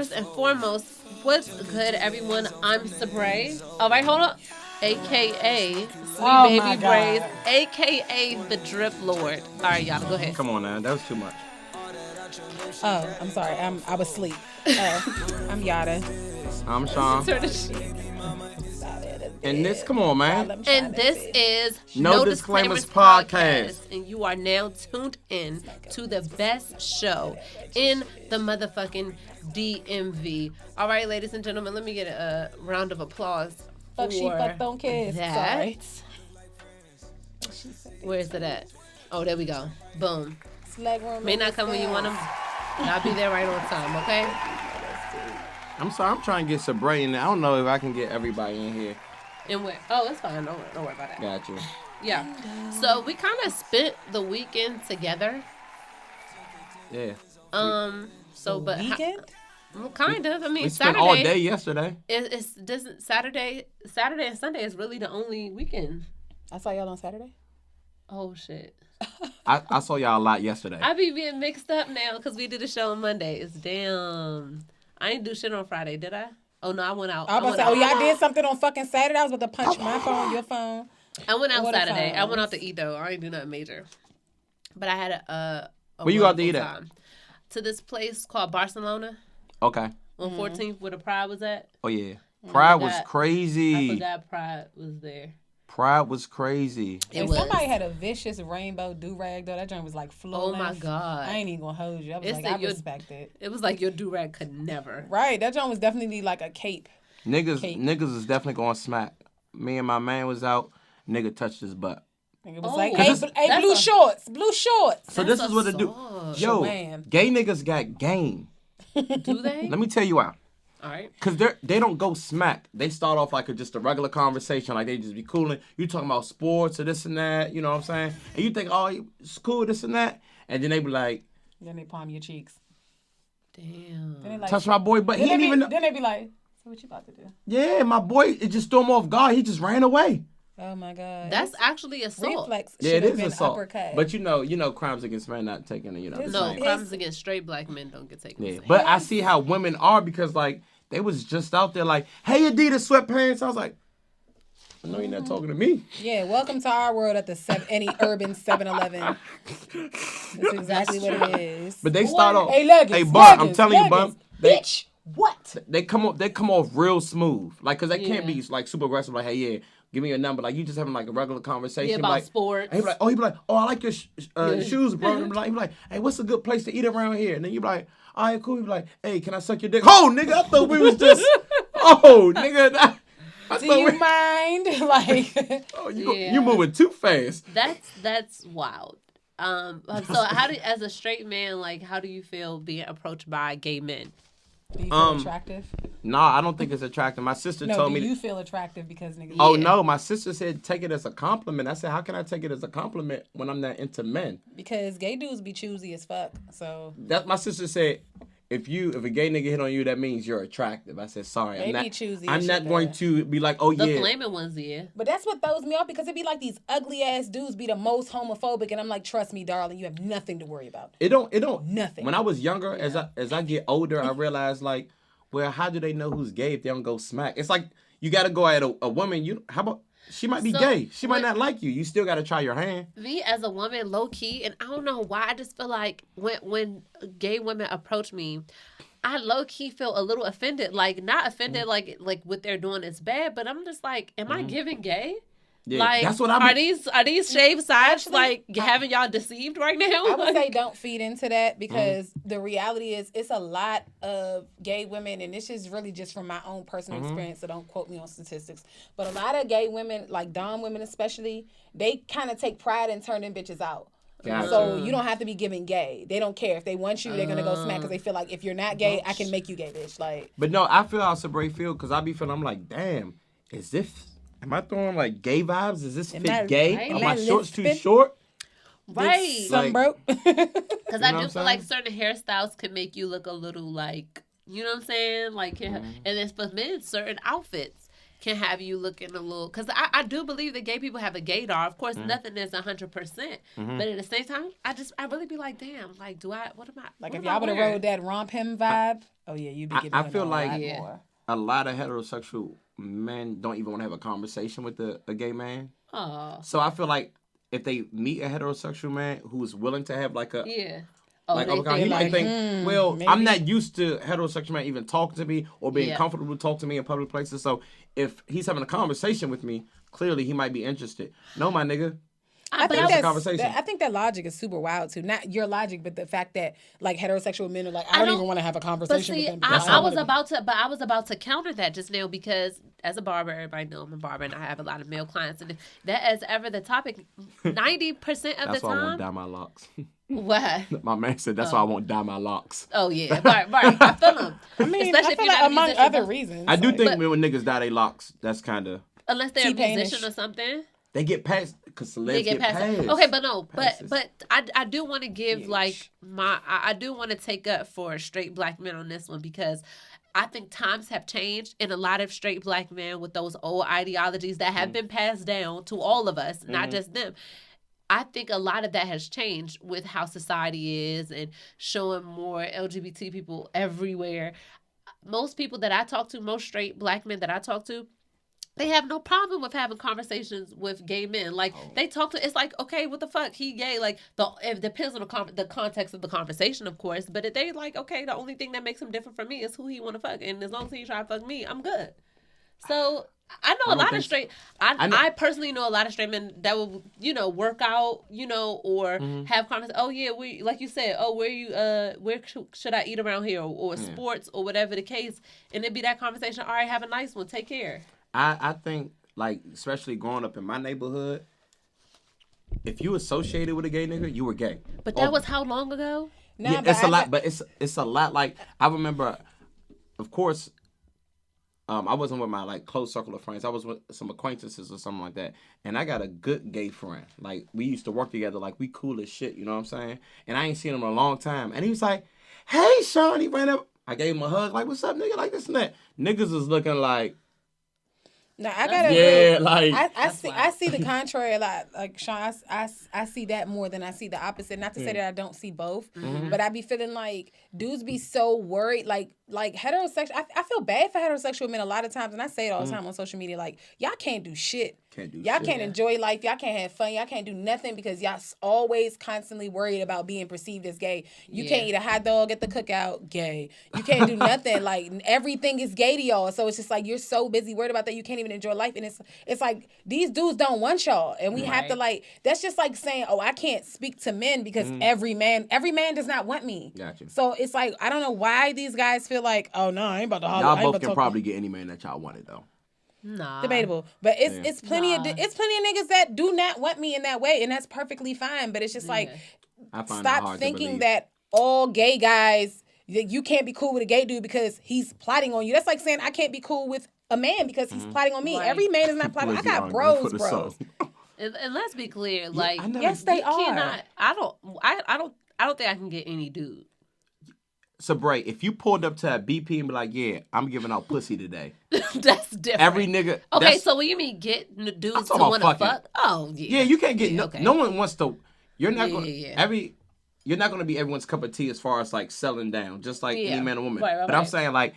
first and foremost, what's good, everyone? I'm Sabrae. All right, hold up. AKA Sweet Baby Braids, AKA the Drip Lord. All right, y'all, go ahead. Come on now, that was too much. Oh, I'm sorry. I was asleep. I'm Yatta. I'm Sean. And this, come on, man. And this is No Disclaimers Podcast. And you are now tuned in to the best show in the motherfucking DMV. All right, ladies and gentlemen, let me get a round of applause. Fuck she, fuck don't kiss. Sorry. Where is it at? Oh, there we go. Boom. Room may not come when you want them. I'll be there right on time, okay? I'm sorry, I'm trying to get Sabrae in there. I don't know if I can get everybody in here. And where? Oh, it's fine. Don't worry about that. Got you. Yeah. So we kind of spent the weekend together. Yeah. So, but weekend? Kind of. I mean, we spent Saturday all day yesterday. It's doesn't Saturday and Sunday is really the only weekend. I saw y'all on Saturday. Oh shit. I saw y'all a lot yesterday. I be being mixed up now because we did a show on Mondays. Damn. I didn't do shit on Friday, did I? Oh no, I went out. I was about to say, y'all did something on fucking Saturday. I was about to punch my phone, your phone. I went out Saturday. I went out to eat though. I didn't do nothing major. But I had a where you got to eat at? To this place called Barcelona. Okay. On 14th, where the Pride was at. Oh yeah, Pride was crazy. I forgot Pride was there. Pride was crazy. Somebody had a vicious rainbow do-rag, though. That joint was like flowing. Oh, my God. I ain't even going to hold you. I was I respect it. It was like your do-rag could never. Right. That joint was definitely like a cape. Niggas is definitely going to smack. Me and my man was out. Nigga touched his butt. Nigga was like, hey, blue shorts. So this is what it do. Yo, gay niggas got game. Do they? Let me tell you why. All right. Because they don't go smack. They start off like just a regular conversation. Like they just be cooling. You talking about sports or this and that. You know what I'm saying? And you think, oh, it's cool, this and that. And then they be like. Then they palm your cheeks. Damn. Then they like, touch my boy, but he didn't even know. Then they be like, so what you about to do? Yeah, my boy, it just threw him off guard. He just ran away. Oh my God. That's actually assault. Reflex. Yeah, it is assault. Uppercut. But you know, crimes against men not taken. No, crimes against straight black men don't get taken. Yeah, but I see how women are because like they was just out there like, hey, Adidas sweatpants. I was like, I know you're not talking to me. Yeah, welcome to our world at any urban 7-Eleven. That's exactly what it is. But they start off. Hey, leggings. Hey, Bum, I'm telling you, Bum. Bitch, what? They come off real smooth, like, cause they can't be like super aggressive. Like, hey, yeah, give me your number. Like, you just having like a regular conversation. Yeah, about like, sports. And he be like, oh, I like your shoes, bro. And he be like, hey, what's a good place to eat around here? And then you be like, all right, cool. He be like, hey, can I suck your dick? Oh, nigga, I thought we was just, nigga. Do you mind? Like, oh, you moving too fast. That's wild. So as a straight man, like, how do you feel being approached by gay men? Do you feel attractive? Nah, I don't think it's attractive. My sister told me. Do you feel attractive because niggas? Oh no, my sister said take it as a compliment. I said, how can I take it as a compliment when I'm not into men? Because gay dudes be choosy as fuck. So that my sister said, if a gay nigga hit on you, that means you're attractive. I said, sorry, I'm not going to be like, oh the flaming ones, yeah. But that's what throws me off because it be like these ugly ass dudes be the most homophobic, and I'm like, trust me, darling, you have nothing to worry about. It don't nothing. When I was younger, as I get older, I realized like, well, how do they know who's gay if they don't go smack? It's like you got to go at a woman. How about? She might be gay. She might not like you. You still got to try your hand. Me as a woman, low key, and I don't know why. I just feel like when gay women approach me, I low key feel a little offended. Like not offended, like what they're doing is bad, but I'm just like, am I giving gay? Yeah, like, that's what I'm. Are these shaved sides like having y'all deceived right now? I would say don't feed into that because the reality is it's a lot of gay women, and this is really just from my own personal experience, so don't quote me on statistics. But a lot of gay women, like dom women especially, they kind of take pride in turning bitches out. Gotcha. So you don't have to be giving gay. They don't care. If they want you, they're going to go smack because they feel like if you're not gay, I can make you gay, bitch. Like. But no, I feel how Sabrae feel because I be feeling, I'm like, damn, am I throwing like gay vibes? Is this fit gay? Right? Are my shorts too short? Right. Some broke. Because I do feel like certain hairstyles can make you look a little like, you know what I'm saying? Like, and then for men, certain outfits can have you looking a little. Because I do believe that gay people have a gaydar. Of course, nothing is 100%. But at the same time, I really be like, damn, like, what am I? Like, if y'all would have rode that romp him vibe, you'd be getting I feel like more. a lot of heterosexual men don't even want to have a conversation with a gay man. Oh. So I feel like if they meet a heterosexual man who's willing to have like a Oh, like, he might think, well, maybe. I'm not used to heterosexual men even talking to me or being comfortable to talk to me in public places. So if he's having a conversation with me, clearly he might be interested. No, my nigga. I think that's a conversation. I think that logic is super wild too. Not your logic, but the fact that like heterosexual men are like, I don't even want to have a conversation with them. I was about to counter that just now because as a barber, everybody know I'm a barber and I have a lot of male clients, and that is ever the topic. 90% of the time. That's why I won't dye my locks. What? My man said that's why I won't dye my locks. Oh yeah, right. I feel them. I mean, especially I feel if you're like not a among musician. other reasons. I do think when niggas dye their locks, that's kind of unless they're a T-Painish. musician or something. they get past because celebs get past. Okay, but no, Passes. but I do want to give like I do want to take up for straight black men on this one because I think times have changed and a lot of straight black men with those old ideologies that have been passed down to all of us, not just them. I think a lot of that has changed with how society is and showing more LGBT people everywhere. Most people that I talk to, most straight black men that I talk to, they have no problem with having conversations with gay men. Like, they talk to, it's like, okay, what the fuck? He gay. Like, it depends on the context of the conversation, of course. But if they like, okay, the only thing that makes him different from me is who he want to fuck. And as long as he try to fuck me, I'm good. So, I know a lot of straight, I personally know a lot of straight men that will, work out, or have conversations. Oh, yeah, like you said, where should I eat around here? Or sports or whatever the case. And it'd be that conversation. All right, have a nice one. Take care. I think, like, especially growing up in my neighborhood, if you associated with a gay nigga, you were gay. But that was how long ago? Yeah, it's a lot, but it's a lot. Like, I remember, of course, I wasn't with my, like, close circle of friends. I was with some acquaintances or something like that. And I got a good gay friend. Like, we used to work together. Like, we cool as shit, you know what I'm saying? And I ain't seen him in a long time. And he was like, hey, Sean. He ran up. I gave him a hug. Like, what's up, nigga? Like, this and that. Niggas is looking like, no, I gotta agree. Like I see the contrary a lot. Like Sean, I see that more than I see the opposite. Not to say that I don't see both, but I be feeling like dudes be so worried. Like heterosexual. I feel bad for heterosexual men a lot of times, and I say it all the time on social media. Like, y'all can't do shit. Y'all can't enjoy life. Y'all can't have fun. Y'all can't do nothing because y'all always constantly worried about being perceived as gay. You can't eat a hot dog at the cookout, gay. You can't do nothing. Like, everything is gay to y'all. So it's just like you're so busy worried about that you can't even enjoy life. And it's like these dudes don't want y'all, and we have to like. That's just like saying, oh, I can't speak to men because every man does not want me. Gotcha. So it's like I don't know why these guys feel like, oh no, I ain't about to holler. Y'all both can probably get any man that y'all wanted though. Nah. Debatable, but it's plenty of niggas that do not want me in that way, and that's perfectly fine. But it's just like, stop thinking that all gay guys, you can't be cool with a gay dude because he's plotting on you. That's like saying I can't be cool with a man because he's plotting on me. Right. Every man is not plotting. I got bros. And let's be clear, like, yes, they are. I don't think I can get any dude. Sabrae, if you pulled up to a BP and be like, yeah, I'm giving out pussy today. That's different. Every nigga. Okay, so when you mean get dudes to want to fuck? Oh, yeah. Yeah, you can't get, no one wants to, you're not going to, you're not going to be everyone's cup of tea as far as like selling down, just like any man or woman. Right, but I'm saying like,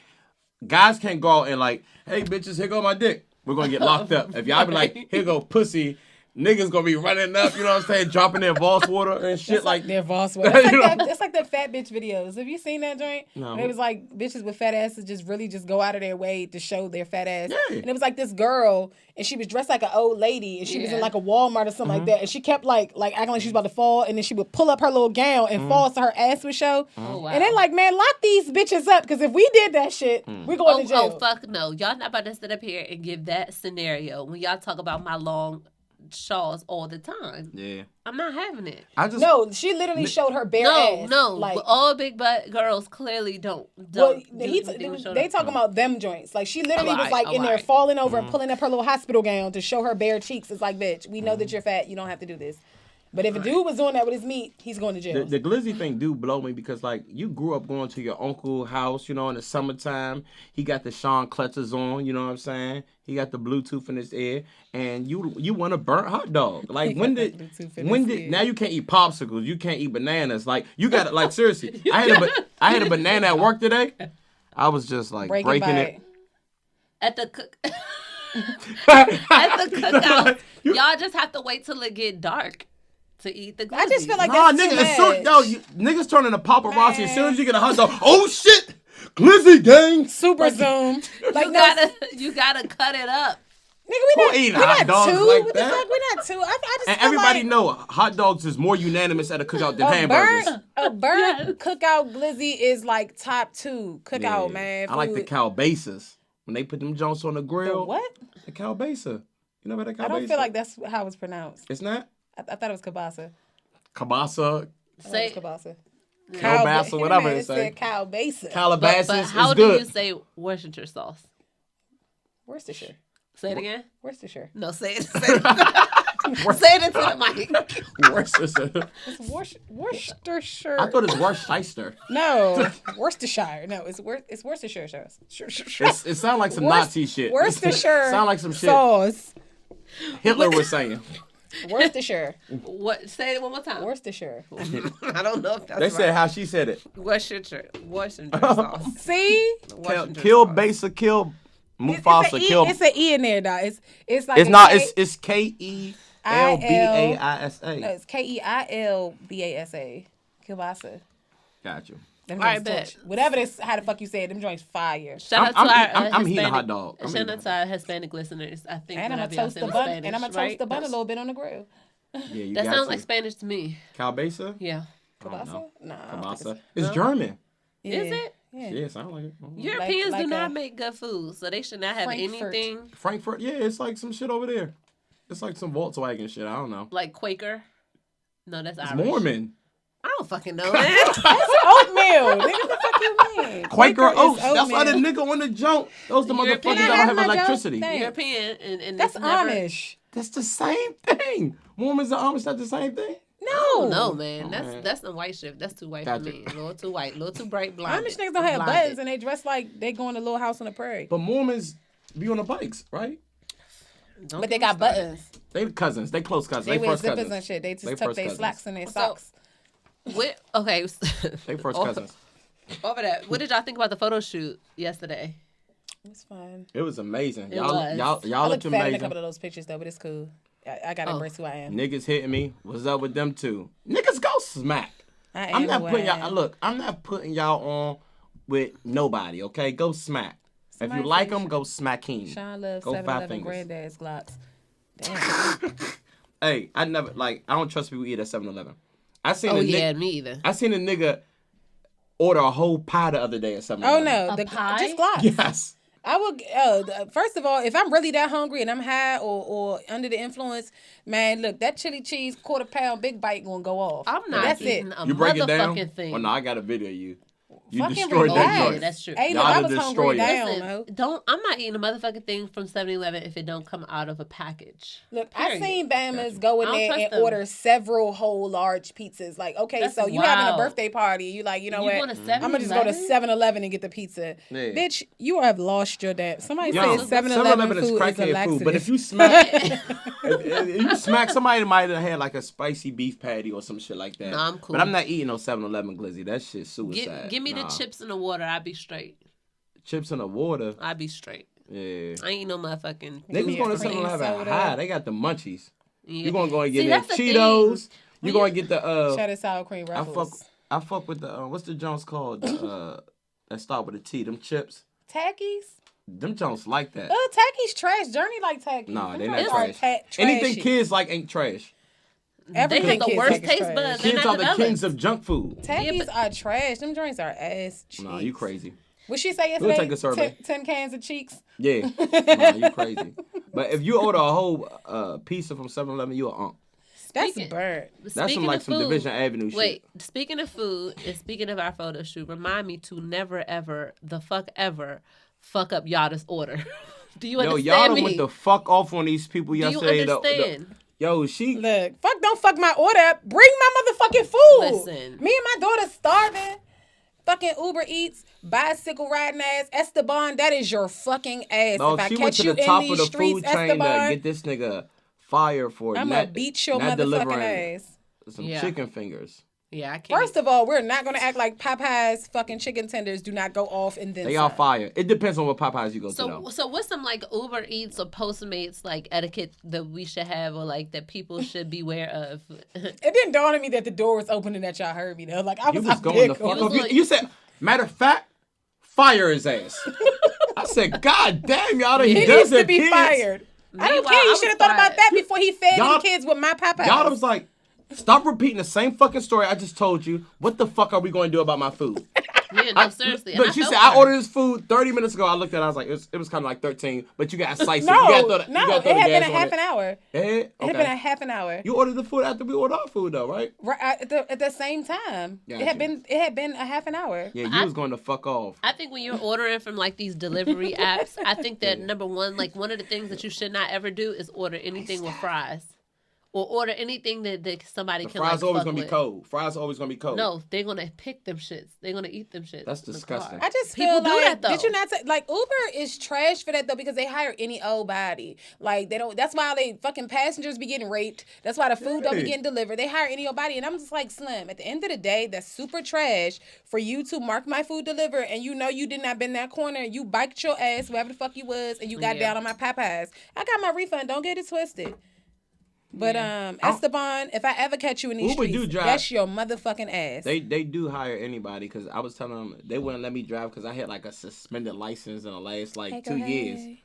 guys can't go out and like, hey bitches, here go my dick. We're going to get locked up. If y'all be like, here go pussy, niggas gonna be running up, you know what I'm saying, dropping their Voss water and shit like their Voss water. It's like the fat bitch videos. Have you seen that joint? No. It was like bitches with fat asses just go out of their way to show their fat ass. Yeah. And it was like this girl, and she was dressed like an old lady, and she was in like a Walmart or something like that, and she kept like acting like she was about to fall, and then she would pull up her little gown and fall so her ass would show. Oh, wow. And they're like, man, lock these bitches up, because if we did that shit, we're going to jail. Oh, fuck no. Y'all not about to sit up here and give that scenario when y'all talk about my long shawls all the time. Yeah, I'm not having it. No, she literally showed her bare ass. No, like, all big butt girls clearly don't. Well, they talking about them joints. Like, she literally was like in there falling over and pulling up her little hospital gown to show her bare cheeks. It's like, bitch, we know that you're fat. You don't have to do this. But if a dude was doing that with his meat, he's going to jail. The glizzy thing do blow me because, like, you grew up going to your uncle's house, you know, in the summertime. He got the Sean Clutches on, you know what I'm saying? He got the Bluetooth in his ear, and you want a burnt hot dog. Like, when did now you can't eat popsicles, you can't eat bananas. Like, you got to, like, seriously. I had a banana at work today. I was just, like, breaking it. At the cookout, y'all just have to wait till it get dark to eat the glizzy. I just feel like that's too much. Niggas turning to paparazzi as soon as you get a hot dog. Oh shit, glizzy gang, super zoom. Like you gotta cut it up. Nigga, we not hot dogs two. like What that? the fuck? We're not two. I just and feel everybody like know hot dogs is more unanimous at a cookout than hamburgers. A burnt cookout glizzy is like top 2 cookout, man. I like the calabasas when they put them joints on the grill. The what? The calabasa. You know about the calabasa? I don't feel like that's how it's pronounced. It's not. I thought it was kielbasa. Kielbasa. Say kielbasa. Kielbasa, whatever it say. Calabasa. Calabasas but how is do good. you say Worcestershire sauce? Worcestershire. Say it again. Worcestershire. No, say it. Say it into the mic. Worcestershire. It's Worcestershire. I thought it was Worcestershire. No, Worcestershire. No, it's Worcestershire sauce. It sounds like some Nazi shit. Worcestershire. Sound like some shit sauce. Hitler was saying. Worcestershire. What? Say it one more time. Worcestershire. I don't know if that's They said how she said it. Worcestershire sauce. See? Kill Basa, kill Mufasa, kill. It's an E in there, dog. It's like it's not. It's Keilbasa. No, it's Keilbasa. Kielbasa. Got you. Them All right, joints bet. Whatever this, how the fuck you say it, them joints fire. Shout out to our I'm eating a hot dog. Shout out to our Hispanic listeners. I think And I'm whenever gonna y'all toast say the bun. Spanish, And I'm gonna right? toast the bun a little bit on the grill. Yeah, you That got sounds to. like Spanish to me. Kielbasa? Yeah. Kielbasa? Nah. Kielbasa. It's German. Yeah. Is it? Yeah. Yeah, it sounds like it. Europeans Like do not a make good food, so they should not have Frankfurt. anything Frankfurt, yeah, it's like some shit over there. It's like some Volkswagen shit. I don't know. like Quaker. No, that's It's Irish. Mormon. I don't fucking know that. That's oatmeal. Nigga, what the fuck you mean? Quaker is oats. That's why the oatmeal. nigga on the jump. Those the European. motherfuckers Can that I don't have have my jump? electricity. Thanks. European and That's it's never, Amish. That's the same thing. Mormons and Amish, not the same thing. Oh no, man. man. That's the white shift. That's too white Gotcha. for me. A little too white, a little too bright blonde. Amish niggas don't have buttons and they dress like they going to Little House on the Prairie. But Mormons be on the bikes, right? But they got buttons. They cousins. They close cousins. They They wear first zippers cousins. and shit. They They just tuck first their cousins. slacks in their So- socks. Okay. They first cousins. Over that. What did y'all think about the photo shoot yesterday? It's fine. It was amazing. It Y'all was. y'all I looked look fat in a amazing. couple of those pictures though, but it's cool. I gotta embrace who I am. Niggas hitting me. What's up with them too? Niggas go smack. I am I'm not who putting I y'all. am. Look, I'm not putting y'all on with nobody. Okay, go smack. Somebody if you like say them, go smack him. Sean loves Go 7-Eleven 5 fingers. granddad's Glocks. Damn. Hey, I never I don't trust people eat at 7-Eleven. I seen Oh a yeah, nigga, me either. I seen a nigga order a whole pie the other day at 7-Eleven. Oh no, A pie? just Glocks. Yes. I will. First of all, if I'm really that hungry and I'm high or under the influence, man, look, that chili cheese quarter-pound big bite gonna go off. I'm not That's eating it. a You break it down. motherfucking thing. Oh no, I got a video of you. You Fucking destroyed that relax. joint. Yeah, that's true. Hey, Y'all look, I done was destroyed hungry it. down, Listen, Mo. I'm not eating a motherfucking thing from 7-Eleven if it don't come out of a package. Look, I Period. seen Bammers go in I don't there trust and them. order several whole large pizzas. Like, okay, That's so you having a wild. birthday party. You like, you know You what? want a 7-Eleven? I'm going to just go to 7-Eleven and get the pizza. Yeah. Bitch, you have lost your damn. Somebody Yo, said 7-Eleven food is a crackhead laxative. food, but if you smack, if you smack, somebody might have had like a spicy beef patty or some shit like that. Nah, I'm cool. But I'm not eating no 7-Eleven glizzy. That shit's suicide. Give me Nah. the chips in the water. I'll be straight. Chips in the water. I'll be straight. Yeah. I ain't no motherfucking. me Niggas a going to cream 7-Eleven soda. high. They got the munchies. Yeah. You gonna go and See, get that's the the Cheetos. thing. You gonna get the cheddar sour cream ruffles. I fuck with the what's the Jones called? That start with a T. Them chips. Takis? Them Jones like that. Takis trash. Journey like Takis. Nah, Them they not joints are trash. trash. Anything kids like ain't trash. They Everything have the kids worst think is taste trash. buds. They're Kids not are the developed. kings of junk food. Takis are trash. Them joints are ass cheeks. Nah, you crazy. What she say We'll yesterday? take a survey. 10 cans of cheeks. Yeah. Nah, you crazy. But if you order a whole pizza from 7-Eleven, you a unk. That's Speaking- burnt. That's Speaking some like of some food, Division Avenue shit. Wait, speaking of food and speaking of our photo shoot, remind me to never ever fuck up Yatta's order. Do you Yo, understand y'all me? went the fuck off on these people Do you yesterday. understand? Yo, she. Look, don't fuck my order up. Bring my motherfucking food. Listen. Me and my daughter starving. Fucking Uber Eats, bicycle riding ass. Esteban, that is your fucking ass. No, if I she catch went to you the in top these of the streets, food chain Esteban, to get this nigga fired for I'm gonna beat your not motherfucking delivering ass. some chicken fingers. Yeah, I can't. First of all, we're not gonna act like Popeyes fucking chicken tenders do not go off and then They some. all fire. It depends on what Popeyes you go to, So, though. so what's some like Uber Eats or Postmates like etiquette that we should have or like that people should be aware of? It didn't dawn on me that the door was open and that y'all heard me though. Like I You was was going to fuck off. You said, matter of fact, fire his ass. I said, God damn, y'all done He does needs to it, be kids. fired. I don't Meanwhile, care. I You was should have thought about fired. that before he fed Y'all- them kids with my Popeyes. Y'all was like, stop repeating the same fucking story I just told you. What the fuck are we going to do about my food? Yeah, no, seriously. Look, And she felt said, I her. ordered this food 30 minutes ago. I looked at it, I was like, it was kind of like 13, but you got to slice it. No, You gotta throw the, no, you gotta throw it the had been gas a on half it. an hour. Eh? It had been Okay. a half an hour. You ordered the food after we ordered our food, though, right? Right at the same time. Gotcha. It had been a half an hour. Yeah, you was going to fuck off. I think when you're ordering from like these delivery apps, I think that number one, like one of the things that you should not ever do is order anything with fries. Or order anything that somebody The can fries like always fuck going to be with. cold. Fries always going to be cold. No, they're gonna pick them shits. They're gonna eat them shits. That's in the disgusting. car. I just People feel do like that, though. did you not say like Uber is trash for that though because they hire any old body. Like they don't. That's why they fucking passengers be getting raped. That's why the food don't be Right. getting delivered. They hire any old body, and I'm just like Slim. At the end of the day, that's super trash for you to mark my food delivered, and you know you did not been that corner. You biked your ass wherever the fuck you was, and you got down on my Popeyes. I got my refund. Don't get it twisted. But Esteban, if I ever catch you in these Uber do streets, drive. that's your motherfucking ass. They do hire anybody because I was telling them they wouldn't let me drive because I had like a suspended license in the last like Hey, 2 go years. ahead.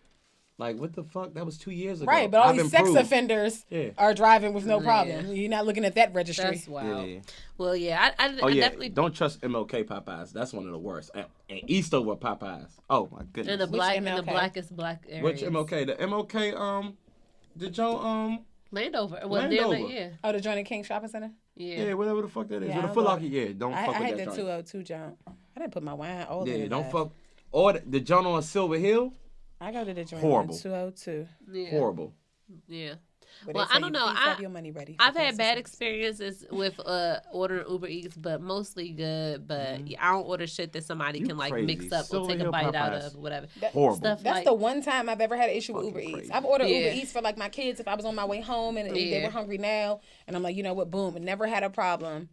Like, what the fuck? That was 2 years ago. Right, but all I've these sex improved. offenders Yeah. are driving with no problem. You're not looking at that registry. That's wild. Yeah. Well, yeah, I Oh, yeah. definitely. Don't trust MLK Popeyes. That's one of the worst. And Eastover Popeyes. Oh, my goodness. In the black, in the MLK? blackest black areas. Which MLK? The MLK, did y'all, Landover. Well, damn Landover. it, yeah. Oh, the joint at King Shopping Center? Yeah. yeah, whatever the fuck that is. Yeah, With I the don't Foot know. Locker, yeah. Don't fuck I with had that the joint. 202 joint. I didn't put my wine all in Yeah, the don't bag. fuck. Or the joint on Silver Hill, I go to the joint Horrible. on 202. Yeah. horrible. Yeah. But Well, they say I don't know. Please have your money ready. I've had bad experiences with ordering Uber Eats, but mostly good. But yeah, I don't order shit that somebody You can like crazy. mix up or Silver take a Hill bite out Popeyes. of, whatever. Horrible. Stuff That's like the one time I've ever had an issue with Uber Fucking Eats. crazy. I've ordered Yeah. Uber Eats for like my kids if I was on my way home and they Yeah. were hungry now. And I'm like, you know what? Boom. And never had a problem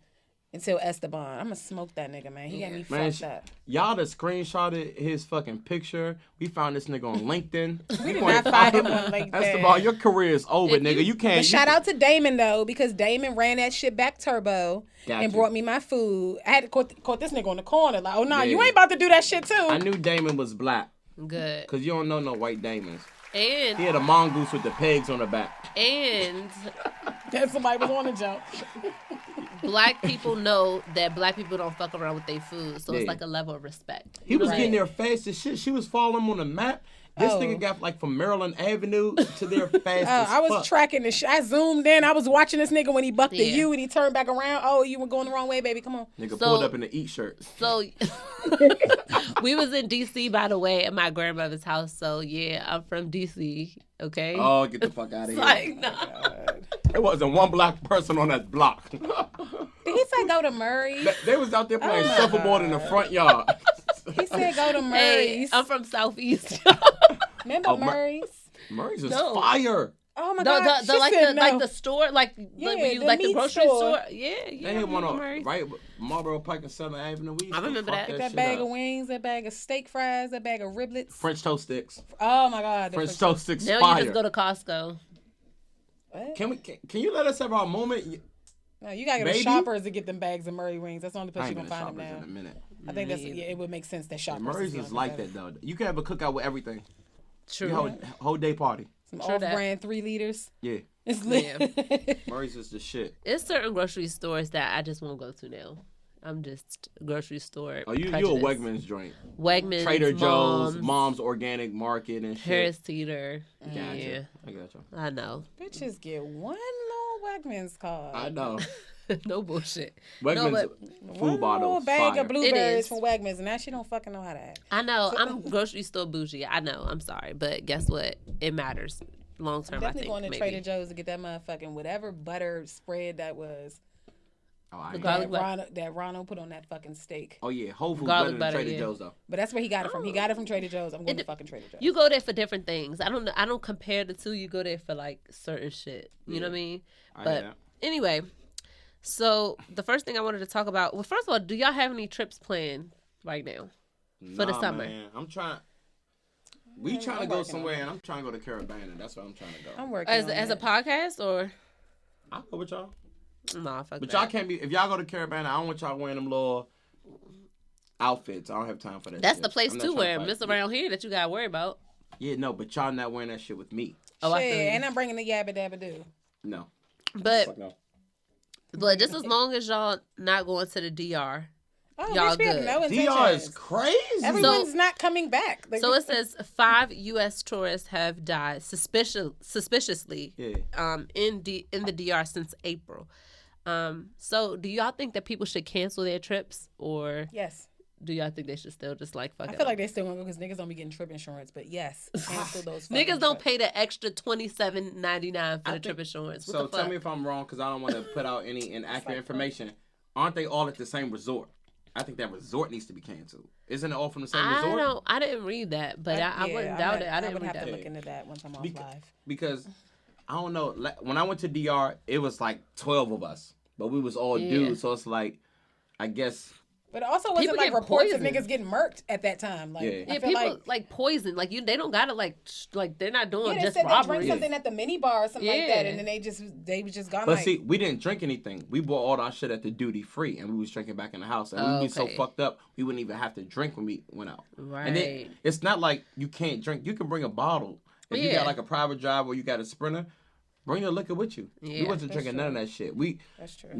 until Esteban. I'm going to smoke that nigga, man. He got me Man, fucked up. y'all that screenshotted his fucking picture. We found this nigga on LinkedIn. We did not find him on LinkedIn. Esteban, your career is over, If nigga. You can't. But shout out to Damon though, because Damon ran that shit back turbo Got and you. brought me my food. I had to caught this nigga on the corner. Like, oh no, you Yeah. ain't about to do that shit too. I knew Damon was black good. because you don't know no white Damons. And He had a mongoose with the pegs on the back. and That somebody was on the jump. black people know that black people don't fuck around with their food, so it's Yeah. like a level of respect. He was Right. getting there fast as shit. She was following him on the map. This Oh. nigga got like from Maryland Avenue to there fast as I was fuck. tracking the shit. I zoomed in. I was watching this nigga when he bucked the Yeah. U and he turned back around. Oh, you were going the wrong way, baby. Come on. Nigga So- pulled up in the eat shirt. So we was in DC, by the way, at my grandmother's house. So yeah, I'm from DC. Okay. Oh, get the fuck out of here. Like no. There wasn't one black person on that block. Did he say go to Murray? They was out there playing Oh my shuffleboard in the front yard. He said go to Hey, Murray's. I'm from Southeast. Remember Oh, Murray's? Murray's is No. fire. Oh my the, God. the She like said the no. like the store, like Yeah, when you the like the meat grocery store. store. Yeah, yeah. They had one on Murray's. right Marlboro Pike and 7th Avenue. We used I to remember fuck that. that shit bag up. of wings, that bag of steak fries, that bag of riblets. French toast sticks. Oh my God. the French toast sticks Now fire. you just go to Costco. What? Can you let us have our moment? No, you gotta go to Baby? Shoppers to get them bags of Murray wings. That's the only I place ain't you're been gonna to find them Shoppers in now. a minute. I think it would make sense that Shoppers. Murray's the is only like place. that though. You can have a cookout with everything. True. You whole day party. Some True that. off-brand 3 liters. Yeah. It's lit. Murray's is the shit. It's certain grocery stores that I just won't go to now. I'm just grocery store. Oh, you a prejudice. Wegmans joint. Wegmans, Trader Joe's, Mom's, Mom's Organic Market and shit. Harris Teeter. Gotcha. Yeah, I got you. I know. Bitches get one little Wegmans card. I know. No bullshit. Wegmans but food One bottle. little bag fire. of blueberries is. from Wegmans, and now she don't fucking know how to act. I know. I'm grocery store bougie. I know. I'm sorry, but guess what? It matters. long term. Definitely I think going to maybe. Trader Joe's to get that motherfucking whatever butter spread that was. Oh, I The ain't garlic know. That Ronald put on that fucking steak. Oh yeah, Whole Foods Garlic better than butter, Trader yeah. Joe's though. But that's where he got it from. He got it from Trader Joe's. I'm going to fucking Trader Joe's. You go there for different things. I don't compare the two. You go there for like certain shit. You know what I mean? But anyway, so the first thing I wanted to talk about. Well, first of all, do y'all have any trips planned right now for the summer? Man. I'm trying. We trying to go somewhere, and I'm trying to go to Caribbean. That's where I'm trying to go. I'm working as a podcast or. I'll go with y'all. Nah, fuck But that. y'all can't be. If y'all go to Caribbean, I don't want y'all wearing them little outfits. I don't have time for that. That's shit. the place I'm not too trying where to miss fight. around here that you gotta worry about. Yeah, no, but y'all not wearing that shit with me. Oh, I Shit, feel you. and I'm bringing the yabba dabba do. No. But Fuck no. just as long as y'all not going to the DR. Oh, Y'all bitch, we have good. no DR intentions. is crazy. Everyone's not coming back. Like, So it says 5 U.S. tourists have died suspiciously in the DR since April. So do y'all think that people should cancel their trips, or yes. do y'all think they should still just like fuck I it feel up? like they still gonna go because niggas don't be getting trip insurance. But yes, cancel those. Niggas don't trips. pay the extra $27.99 for the trip insurance. What So the fuck? tell me if I'm wrong, because I don't want to put out any inaccurate information. Aren't they all at the same resort? I think that resort needs to be canceled. Isn't it all from the same resort? I didn't read that, but I wouldn't doubt it. I didn't would read have to that. look into that once I'm off live. Because I don't know. When I went to DR, it was like 12 of us, but we was all dudes. So it's like, I guess. But it also wasn't People like get reports poisoned. of niggas getting murked at that time. Like, Yeah. I feel people like poison. Like they don't gotta like they're not doing they just said robbery. they drank something at the mini bar or something like that, and then they was just gone. But like, see, we didn't drink anything. We bought all our shit at the duty free, and we was drinking back in the house. And we'd be so fucked up, we wouldn't even have to drink when we went out. Right. And then it's not like you can't drink. You can bring a bottle. If you got like a private drive or you got a Sprinter, bring your liquor with you. Yeah, we wasn't drinking none of that shit. That's true.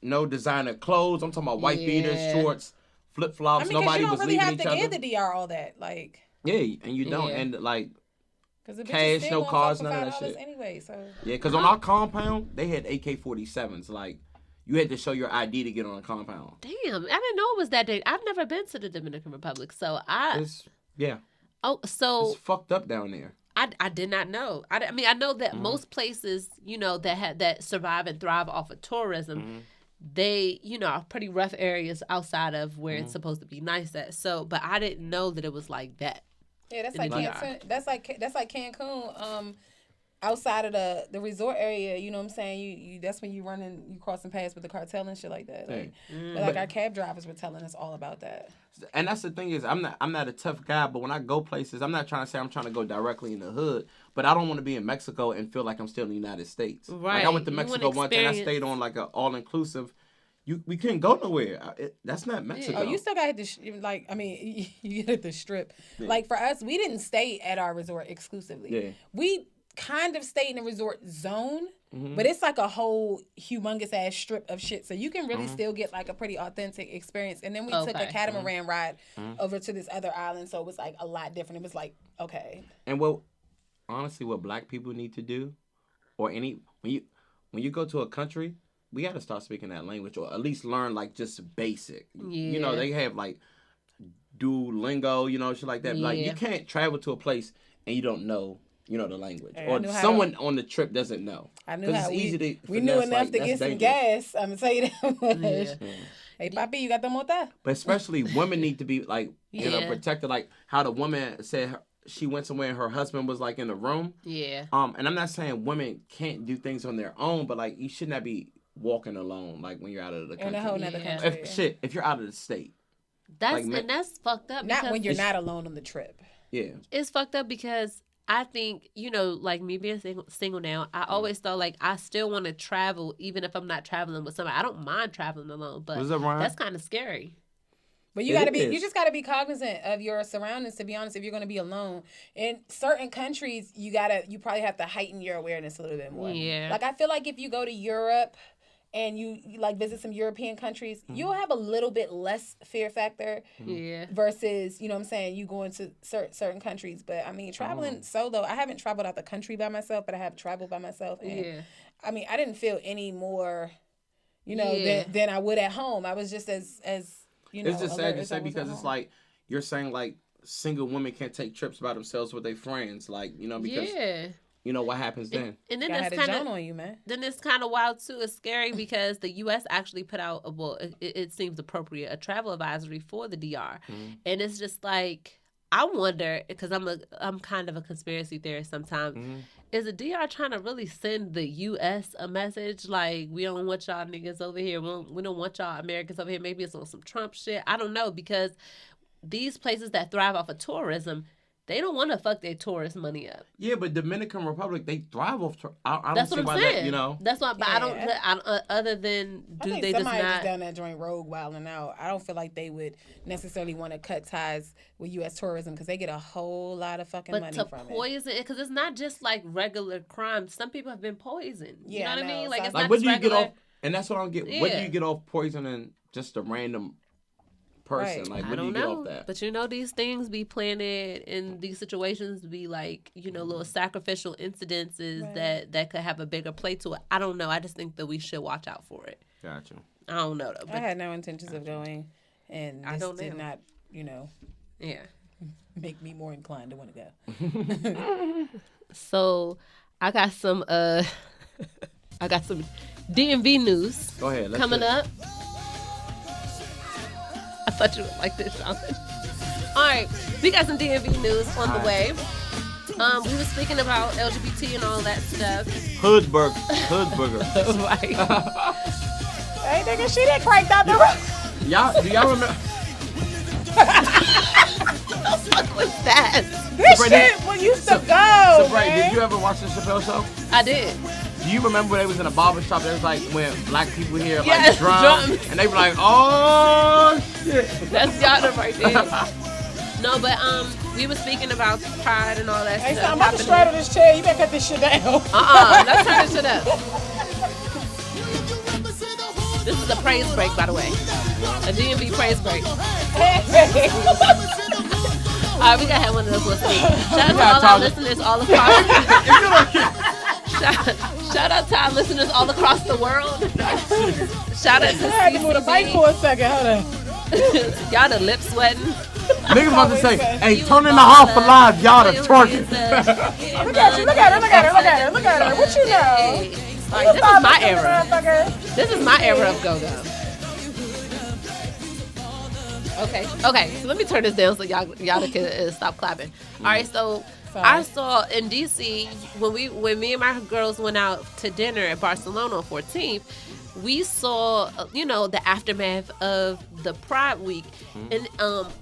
No designer clothes. I'm talking about white beaters, shorts, flip flops. I mean, Nobody you don't was really leaving have each to other. give the DR all that, like. Yeah, and you don't, and like. Because Cash, no cars, none of that shit. Anyway, so. Yeah, because on our compound, they had AK-47s. Like, you had to show your ID to get on a compound. Damn, I didn't know it was that big. I've never been to the Dominican Republic, so It's fucked up down there. I did not know. I mean, I know that most places, that survive and thrive off of tourism, they, are pretty rough areas outside of where it's supposed to be nice at. So, but I didn't know that it was like that. Yeah, that's like Cancun. Outside of the resort area, you know what I'm saying? You that's when you crossing paths with the cartel and shit like that. Like, our cab drivers were telling us all about that. And that's the thing is, I'm not a tough guy, but when I go places, I'm not trying to say I'm trying to go directly in the hood, but I don't want to be in Mexico and feel like I'm still in the United States. Right. Like I went to Mexico once and I stayed on like an all-inclusive. We couldn't go nowhere. That's not Mexico. Oh, you still got to hit you hit the strip. Yeah. Like for us, we didn't stay at our resort exclusively. Yeah. We kind of stayed in the resort zone, but it's like a whole humongous ass strip of shit. So you can really still get like a pretty authentic experience. And then we took a catamaran ride over to this other island. So it was like a lot different. It was like, okay. And honestly, what black people need to do, or when you go to a country, we got to start speaking that language, or at least learn like just basic. Yeah. They have like Duolingo, shit like that. Yeah. Like you can't travel to a place and you don't know, the language, or someone on the trip doesn't know. I knew how we knew enough to get some gas. I'm gonna tell you that much. Yeah. Hey, papi, you got the mota? But especially women need to be like, protected. Like how the woman said she went somewhere and her husband was like in the room. Yeah. And I'm not saying women can't do things on their own, but like you should not be walking alone, like when you're out of the country. In a whole nother country. If you're out of the state. That's fucked up. Not when you're not alone on the trip. Yeah. It's fucked up because I think, like me being single now, I always thought like I still want to travel even if I'm not traveling with somebody. I don't mind traveling alone, but that's kind of scary. But you just gotta be cognizant of your surroundings, to be honest, if you're gonna be alone. In certain countries, you probably have to heighten your awareness a little bit more. Yeah. Like I feel like if you go to Europe and you like visit some European countries, you'll have a little bit less fear factor. Yeah. Versus, you know what I'm saying, you go into certain countries. But I mean, traveling solo, I haven't traveled out the country by myself, but I have traveled by myself. And I mean, I didn't feel any more, than I would at home. I was just as it's just sad to say because it's like you're saying like single women can't take trips by themselves with their friends, like because you know what happens then? And then I that's had a kind Joan of on you, man. then it's kind of wild too. It's scary because the U.S. actually put out it seems appropriate, a travel advisory for the DR, and it's just like I wonder because I'm kind of a conspiracy theorist sometimes. Is the DR trying to really send the U.S. a message like we don't want y'all niggas over here, we don't want y'all Americans over here? Maybe it's on some Trump shit. I don't know, because these places that thrive off of tourism, they don't want to fuck their tourist money up. Yeah, but Dominican Republic, they thrive off. I don't That's see what why I'm saying. that, you know. That's why, but I don't. Other than I do think they just somebody not? just down that joint rogue wilding out. I don't feel like they would necessarily want to cut ties with U.S. tourism because they get a whole lot of fucking But money to from it. poison it, because it's not just like regular crime. Some people have been poisoned. You know what I mean? Like it's Like, not what just do you regular. get off? And that's what I don't get. What do Yeah. you get off poisoning just a random person? Right. Like, I what do you don't get know, off that? but you know these things be planted, and these situations be like little sacrificial incidences that could have a bigger play to it. I don't know. I just think that we should watch out for it. Gotcha. I don't know though. I But had no intentions of going, and I this don't did know. not, yeah. make me more inclined to want to go. So I got some DMV news Go ahead. Let's coming hear it. up. I thought you would like this, Sean. All right, we got some DMV news on the way. We were speaking about LGBT and all that stuff. Hoodburger. Right. Hey, nigga, she didn't crank out the roof. Do y'all remember? What was that? This Sabrae, shit used to go, Sabrae, man. did you ever watch the Chappelle Show? I did. Do you remember when they was in a barber shop? There was like when black people hear like Yes, drums. and they be like, "Oh shit!" That's Yatta right there. No, but we were speaking about pride and all that Hey, so stuff. I'm about to straddle this chair. You better cut this shit down. Let's turn this shit up. This is a praise break, by the way. A DMV praise break. All right, we gotta have one of those listeners. Shout out to all our listeners all across. Shout out to our listeners all across the world. Shout out to I had to move the mic CCB. for a second. Hold on. Y'all the lip sweating. Niggas about to say, "Hey, turn in the hall for live, y'all the twerking." Look at you. Look at her. Look at her. Look at her. Look at her. What you know? All right, this is my era. Motherfucker. This is my era of go-go. Okay, so let me turn this down so y'all can stop clapping. All right, so I saw in DC when me and my girls went out to dinner at Barcelona on 14th, we saw the aftermath of the Pride Week, and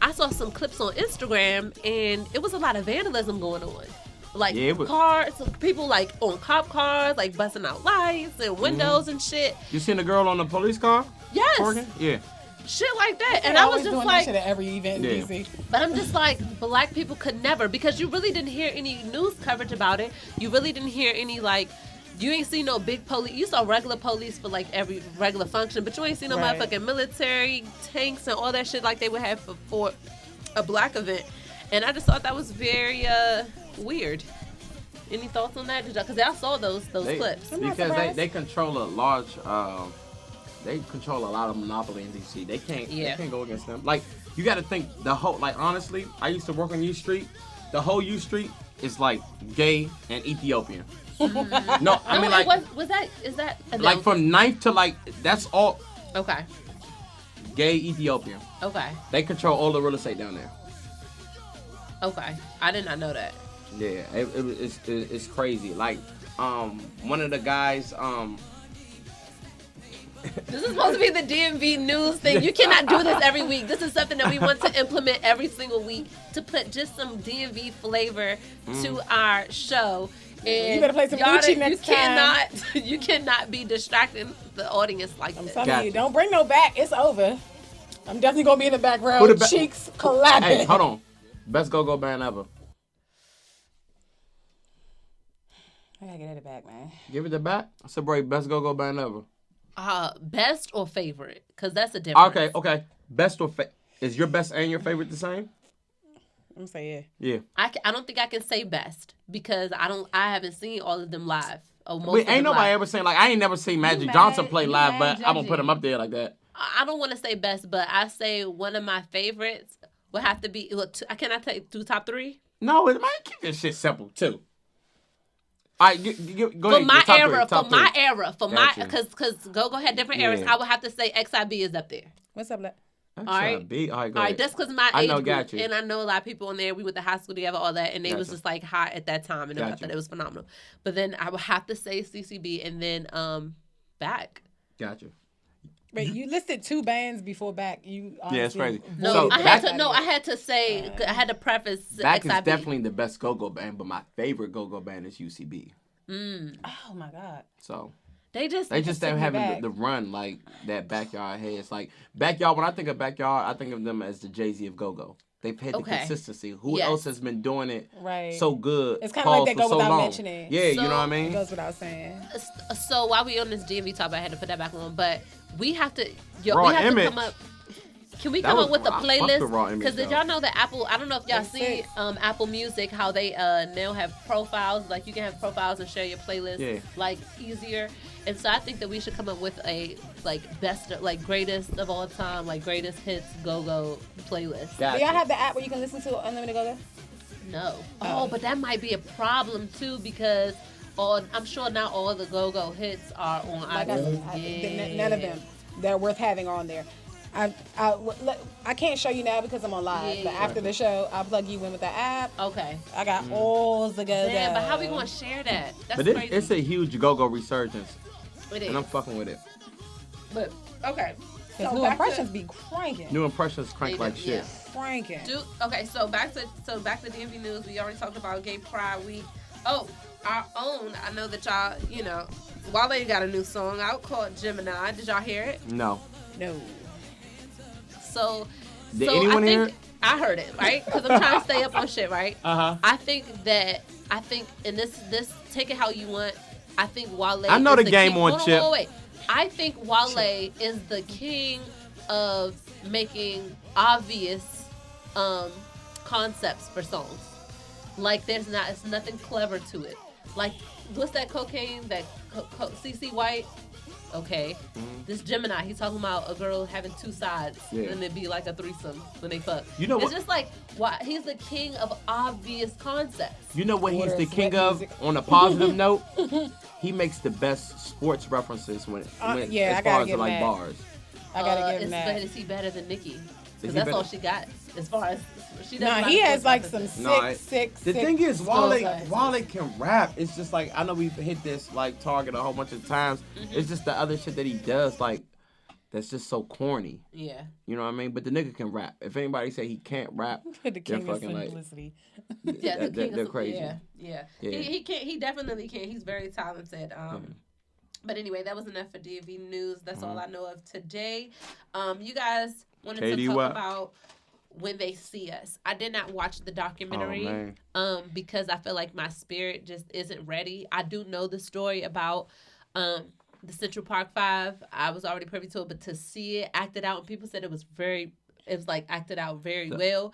I saw some clips on Instagram, and it was a lot of vandalism going on. Like cars, people like on cop cars, like busting out lights and windows and shit. You seen the girl on the police car? Yes. Twerking? Yeah. Shit like that. They And I was always just doing like, that shit at every event in DC. but I'm just like, black people could never, because you really didn't hear any news coverage about it. You really didn't hear any, like, you ain't seen no big police. You saw regular police for like every regular function, but you ain't seen no motherfucking military tanks and all that shit like they would have for a black event. And I just thought that was very weird. Any thoughts on that? Because I saw those clips. Because they control a large, they control a lot of monopoly in DC. They can't go against them. Like, you got to think the whole, like, honestly, I used to work on U Street. The whole U Street is like gay and Ethiopian. No, I mean, like, is that like from 9th to like, that's all. Okay. Gay Ethiopian. Okay. They control all the real estate down there. Okay. I did not know that. Yeah, it's crazy. Like, one of the guys, This is supposed to be the DMV news thing. You cannot do this every week. This is something that we want to implement every single week to put just some DMV flavor to our show. And you better play some Gucci next time. You cannot be distracting the audience like this. I'm telling you, don't bring no back. It's over. I'm definitely gonna be in the background. Cheeks collapsing. Hey, hold on. Best go-go band ever. I gotta get it back, man. Give it the back. Sabrae, best go-go band ever. Best or favorite? Because that's a difference. Okay. Best or is your best and your favorite the same? I'm gonna say yeah. I don't think I can say best because I haven't seen all of them live. Ain't nobody ever saying, like, I ain't never seen Magic Johnson play live, but I'm gonna put him up there like that. I don't want to say best, but I say one of my favorites would have to be. Can I do top 3? No, man, keep this shit simple too. All right, go ahead. For my because Go-Go had different eras. I would have to say XIB is up there. What's up, Black? All right, go all right. That's because my age got you. And I know a lot of people in there. We went to high school together, all that, and they was just like hot at that time, and I thought it was phenomenal. But then I would have to say CCB, and then Back. Gotcha. Wait, you listed 2 bands before Back. You it's crazy. No, so I had to say. I had to preface. Back XIB. is definitely the best go-go band, but my favorite go-go band is UCB. Oh my God. So. They just don't having the run like that Backyard has. Like Backyard, when I think of Backyard, I think of them as the JayZ of go-go. They've had the consistency. Who else has been doing it so good? It's kind of like they go without long. mentioning. Yeah, you know what I mean? It goes without saying. So while we on this DMV topic, I had to put that back on. But we have to, to come up. Can we come up with a playlist? Because did y'all know that Apple, I don't know if y'all see Apple Music, how they now have profiles. Like you can have profiles and share your playlist like easier. And so I think that we should come up with a greatest of all time, like greatest hits go-go playlist. Gotcha. Do y'all have the app where you can listen to Unlimited Go-Go? No. Oh, but that might be a problem too because I'm sure not all the go-go hits are on iTunes. None of them that are worth having are on there. I can't show you now because I'm on live, but after the show, I'll plug you in with the app. Okay. I got all the go-go. Damn, but how we going to share that? That's crazy. It's a huge go-go resurgence. It is. And I'm fucking with it. But, okay. So new impressions be cranking. New impressions crank like shit. Cranking. So back to DMV news. We already talked about Gay Pride Week. Oh, our own. I know that y'all, Wale got a new song out called Gemini. Did y'all hear it? No. So, did anyone hear it? I heard it, right? Because I'm trying to stay up on shit, right? I think, and this take it how you want. I think Wale. I know the game on Chip. Wait. I think Wale is the king of making obvious concepts for songs. Like it's nothing clever to it. Like what's that cocaine? That CC White. Okay, this Gemini, he's talking about a girl having 2 sides, and it'd be like a threesome when they fuck. It's just like he's the king of obvious concepts. You know what he's the king of? On a positive note, he makes the best sports references as far as like bars. I gotta give him that. But is he better than Nicki? Because that's all she got as far as she does. He has like some sick. The thing is, Wale can rap. It's just like I know we've hit this like target a whole bunch of times. It's just the other shit that he does like that's just so corny. Yeah. You know what I mean? But the nigga can rap. If anybody say he can't rap, the king of simplicity. They're crazy. Yeah. He can't. He definitely can. He's very talented. But anyway, that was enough for DMV news. That's all I know of today. You guys wanted to talk about When They See Us. I did not watch the documentary because I feel like my spirit just isn't ready. I do know the story about the Central Park 5. I was already privy to it, but to see it acted out, and people said it was acted out very well.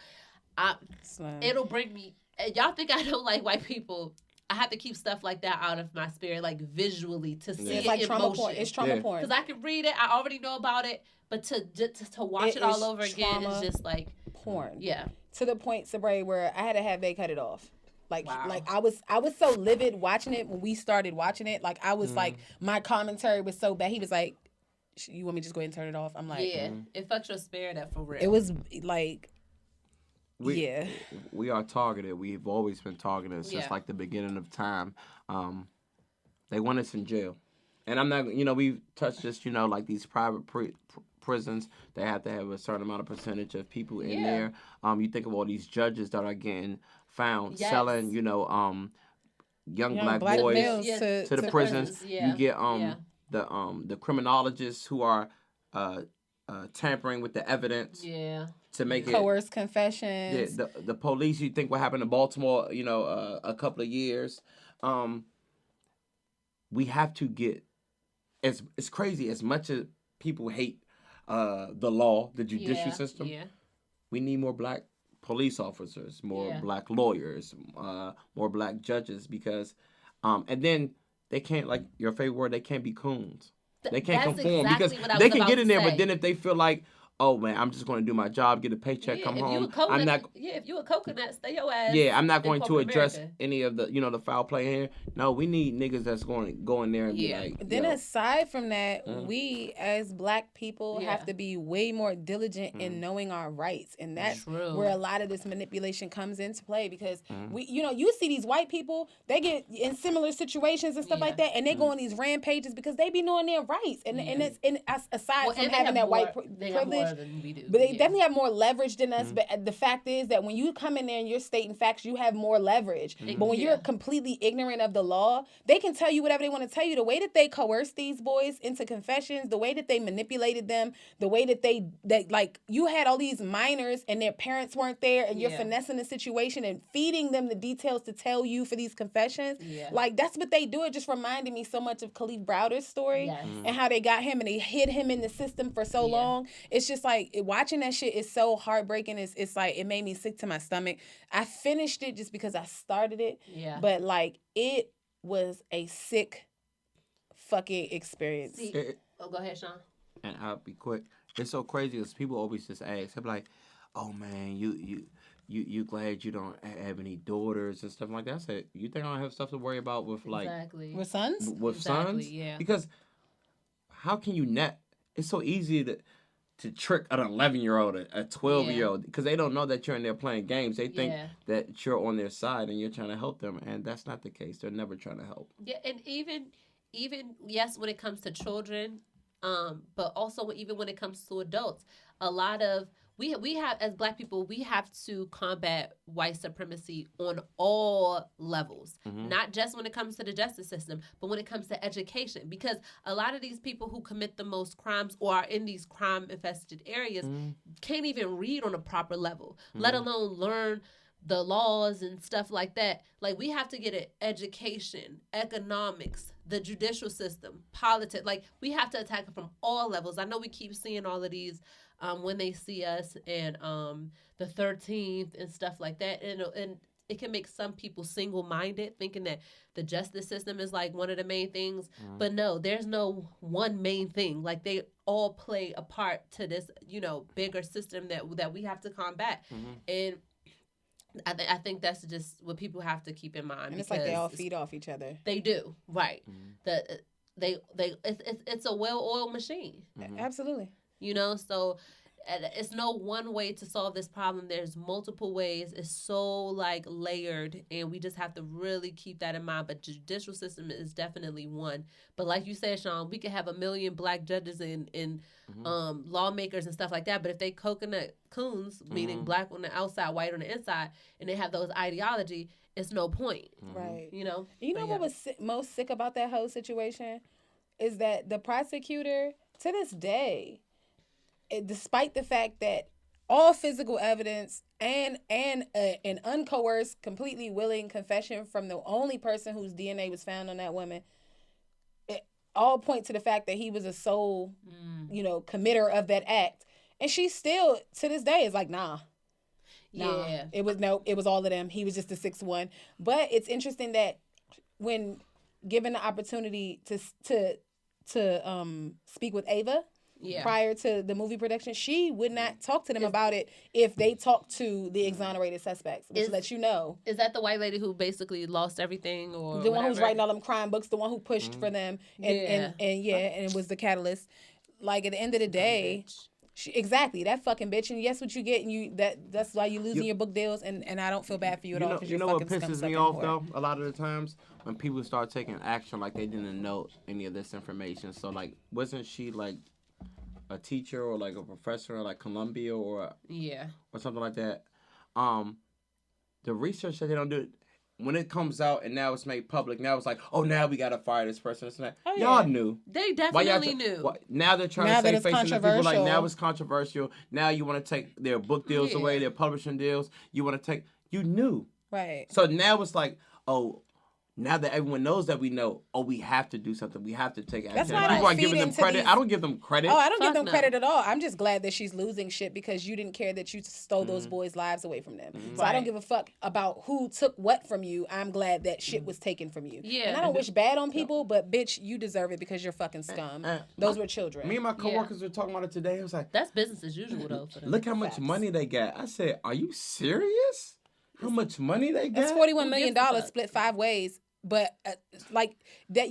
It'll bring me. Y'all think I don't like white people? I have to keep stuff like that out of my spirit, like visually, to see it in trauma motion. porn. It's trauma porn. Because I can read it, I already know about it, but to watch it all over again is just like porn. Yeah. To the point, Sabrae, where I had to have they cut it off. Like I was so livid watching it when we started watching it. Like I was like, my commentary was so bad. He was like, "You want me to just go ahead and turn it off?" I'm like, it fucks your spirit up for real. It was like. We are targeted. We've always been targeted since like the beginning of time. They want us in jail. And I'm not, we've touched this, like these private prisons, they have to have a certain amount of percentage of people in there. You think of all these judges that are getting found selling, young black boys to the prisons. You get the criminologists who are tampering with the evidence. To make coerced confessions. The police, you think what happened in Baltimore, a couple of years. We have to get, it's crazy, as much as people hate the law, the judicial system, we need more black police officers, more black lawyers, more black judges, because, and then they can't, like your favorite word, they can't be coons. They can't conform, because they can get in there, but then if they feel like, oh man, I'm just going to do my job, get a paycheck, come home. I'm not. If you a coconut, stay your ass. Yeah, I'm not going to address America. any of the the foul play here. No, we need niggas that's going to go in there and be like. Then aside from that, we as Black people Yeah. have to be way more diligent in knowing our rights, and that's where a lot of this manipulation comes into play. Because we, you see these white people, they get in similar situations and stuff like that, and they go on these rampages because they be knowing their rights, and it's aside from having that white privilege, but they definitely have more leverage than us. But the fact is that when you come in there and you're stating facts, you have more leverage. But when you're completely ignorant of the law, they can tell you whatever they want to tell you. The way that they coerced these boys into confessions, the way that they manipulated them, the way that they like you had all these minors and their parents weren't there, and you're finessing the situation and feeding them the details to tell you for these confessions. Like that's what they do. It just reminded me so much of Khalif Browder's story and how they got him and they hid him in the system for so long. It's just like watching that shit is so heartbreaking. It's like it made me sick to my stomach. I finished it just because I started it. But like it was a sick fucking experience. Go ahead, Sean. And I'll be quick. It's so crazy because people always just ask. They're like, "Oh man, you glad you don't have any daughters and stuff like that?" I said, "You think I don't have stuff to worry about with like with sons? With sons? Yeah. Because how can you net? It's so easy to trick an 11-year-old, a 12-year-old, because they don't know that you're in there playing games. They think that you're on their side and you're trying to help them, and that's not the case. They're never trying to help. Yeah, and even yes, when it comes to children, but also even when it comes to adults, a lot of we have as Black people, we have to combat white supremacy on all levels, not just when it comes to the justice system, but when it comes to education, because a lot of these people who commit the most crimes or are in these crime infested areas can't even read on a proper level, let alone learn the laws and stuff like that. Like, we have to get an education, economics, the judicial system, politics. Like, we have to attack it from all levels. I know we keep seeing all of these when they see us and the 13th and stuff like that. And it can make some people single-minded, thinking that the justice system is like one of the main things. But no, there's no one main thing. Like, they all play a part to this, bigger system that we have to combat. And I think that's just what people have to keep in mind. And it's like they all feed off each other. They do, right? It's a well-oiled machine. Absolutely. So it's no one way to solve this problem. There's multiple ways. It's so like layered, and we just have to really keep that in mind. But judicial system is definitely one. But like you said, Sean, we could have 1 million Black judges and lawmakers and stuff like that. But if they coconut coons, meaning Black on the outside, white on the inside, and they have those ideology, it's no point. Right. You know what was most sick about that whole situation is that the prosecutor, to this day, despite the fact that all physical evidence and an uncoerced, completely willing confession from the only person whose DNA was found on that woman, it all point to the fact that he was a sole, committer of that act. And she still, to this day, is like, nah. Yeah. It was all of them. He was just the sixth one. But it's interesting that when given the opportunity to speak with Ava, prior to the movie production, she would not talk to them about it if they talked to the exonerated suspects. Which lets you know. Is that the white lady who basically lost everything, or the one who's writing all them crime books, the one who pushed for them, and it was the catalyst. Like, at the end of the day, exactly, that fucking bitch, and yes, what you get, and that's why you losing your book deals, and I don't feel bad for you at all. You know what pisses me off though? A lot of the times when people start taking action like they didn't know any of this information. So like, wasn't she like a teacher or like a professor at like Columbia or something like that? The research that they don't do, when it comes out and now it's made public, now it's like, oh, now we gotta fire this person. This and that. Y'all knew. They definitely knew. Now they're trying to save face, and people like, now it's controversial. Now you want to take their book deals away, their publishing deals. You want to take. You knew. Right. So now it's like, oh, now that everyone knows that we know, we have to do something. We have to take action. That's why I People don't are giving feed them into credit. these- I don't give them credit. Oh, I don't give Fuck them no. credit at all. I'm just glad that she's losing shit because you didn't care that you stole those boys' lives away from them. So I don't Right. give a fuck about who took what from you. I'm glad that shit was taken from you. Yeah. And I don't wish bad on people, but bitch, you deserve it because you're fucking scum. Those were children. Me and my coworkers were talking about it today. I was like, That's business as usual, though. For them. look how much Facts. money they got. I said, are you serious? How much money they got? That's $41 Who million gives a fuck? split 5 ways. But like that,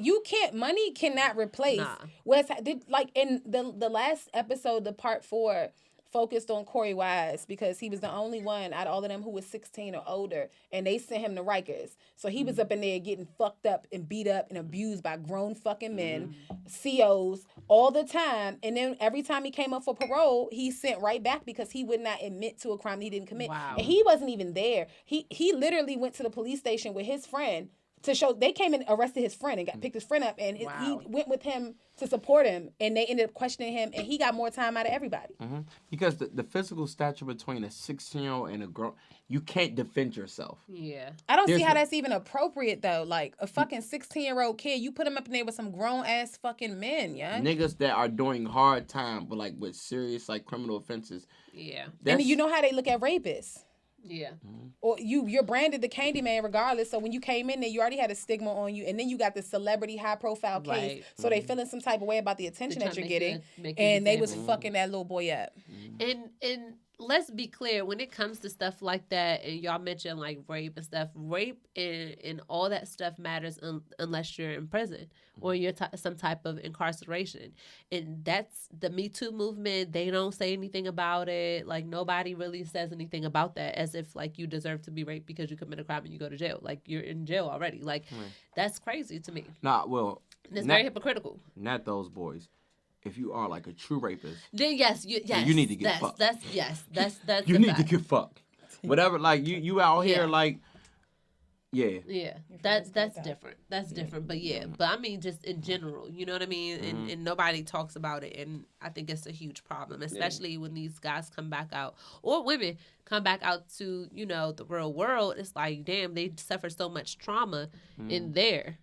money cannot replace. Nah. Like in the last episode, the part 4 focused on Corey Wise because he was the only one out of all of them who was 16 or older, and they sent him to Rikers. So he was up in there getting fucked up and beat up and abused by grown fucking men, COs all the time. And then every time he came up for parole, he sent right back because he would not admit to a crime he didn't commit. Wow. And he wasn't even there. He literally went to the police station with his friend to show. They came and arrested his friend and picked his friend up, and he went with him to support him, and they ended up questioning him, and he got more time out of everybody. Because the physical stature between a 16-year-old and a grown, you can't defend yourself. Yeah. I don't see There's how no- that's even appropriate though. Like a fucking 16-year-old kid, you put him up in there with some grown ass fucking men, yeah. Niggas that are doing hard time, but like with serious like criminal offenses. Yeah. And you know how they look at rapists. Yeah. Or you're branded the candy man regardless. So when you came in there, you already had a stigma on you, and then you got the celebrity high profile case. Right. So they feeling some type of way about the attention They're that you're trying to getting, make you and they was example. fucking that little boy up. And let's be clear, when it comes to stuff like that, and y'all mentioned like rape and stuff, rape and all that stuff matters unless you're in prison or you're some type of incarceration. And that's the Me Too movement. They don't say anything about it. Like nobody really says anything about that, as if like you deserve to be raped because you commit a crime and you go to jail. Like you're in jail already. Like that's crazy to me. Nah, well, And it's not, very hypocritical. not those boys. If you are like a true rapist, Then yes, you need to get fucked. That's you the need to fact. get fucked. Whatever, like you out here Yeah. like, yeah. Yeah, that's different. That's different. But yeah, but I mean, just in general, you know what I mean? And nobody talks about it. And I think it's a huge problem, especially when these guys come back out or women come back out to, you know, the real world. It's like, damn, they suffer so much trauma in there.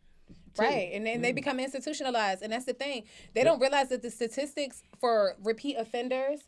too. Right, and then they become institutionalized, and that's the thing. They don't realize that the statistics for repeat offenders,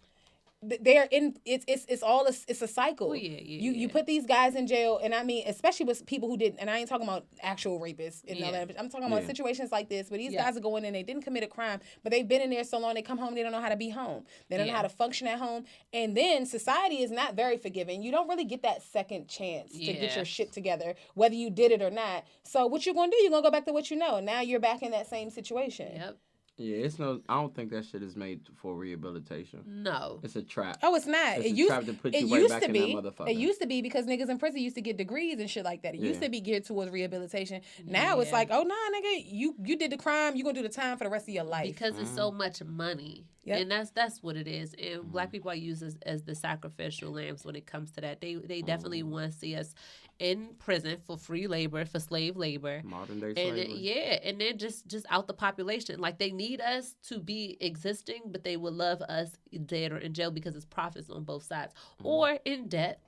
they're in. It's all it's a cycle. Oh, yeah. You put these guys in jail, and I mean, especially with people who didn't. And I ain't talking about actual rapists. And all that, I'm talking about situations like this where these guys are going in, they didn't commit a crime, but they've been in there so long, they come home, they don't know how to be home. They don't know how to function at home, and then society is not very forgiving. You don't really get that second chance to get your shit together, whether you did it or not. So what you gonna do? You're gonna go back to what you know. Now you're back in that same situation. Yep. Yeah, I don't think that shit is made for rehabilitation. No. It's a trap. Oh, it's not. It's It a used, trap to put it you right used back to in be. that motherfucker. It used to be because niggas in prison used to get degrees and shit like that. It used to be geared towards rehabilitation. Now it's like, oh, nah, nigga, you did the crime. You gonna do the time for the rest of your life. Because it's so much money. Yep. And that's what it is. And black people are used as the sacrificial lambs when it comes to that. They definitely want to see us in prison for free labor, for slave labor. Modern day And slavery. and then just out the population. Like they need us to be existing, but they would love us dead or in jail because it's profits on both sides. Or in debt.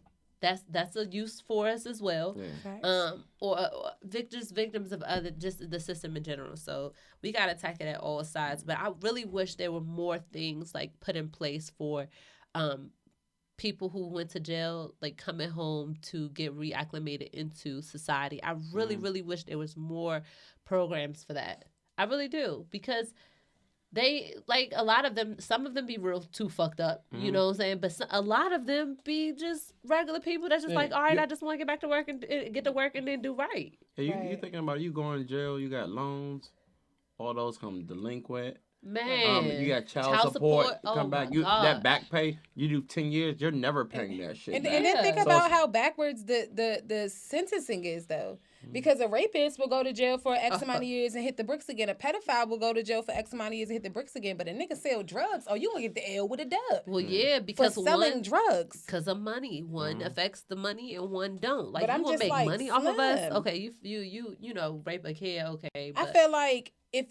That's a use for us as well. Yeah. Or victims of just the system in general. So we got to attack it at all sides. But I really wish there were more things like put in place for people who went to jail, like coming home to get reacclimated into society. I really, really wish there was more programs for that. I really do, because they, like, a lot of them, some of them be real too fucked up, you know what I'm saying? But a lot of them be just regular people that's just like, all right, I just want to get back to work and get to work and then do right. Yeah, you thinking about you going to jail, you got loans, all those come delinquent. Man. You got child support. Oh Come back. my God. That back pay, you do 10 years, you're never paying that shit And back. then think Yeah. about how backwards the sentencing is, though. Because a rapist will go to jail for X amount of years and hit the bricks again. A pedophile will go to jail for X amount of years and hit the bricks again. But a nigga sell drugs, you gonna get the L with a dub. Well, yeah, For because selling drugs. because of money. One affects the money and one don't. Like, But you I'm want to just make like, money off of us? Slim. Okay, you know, rape a kid, okay. I But feel like if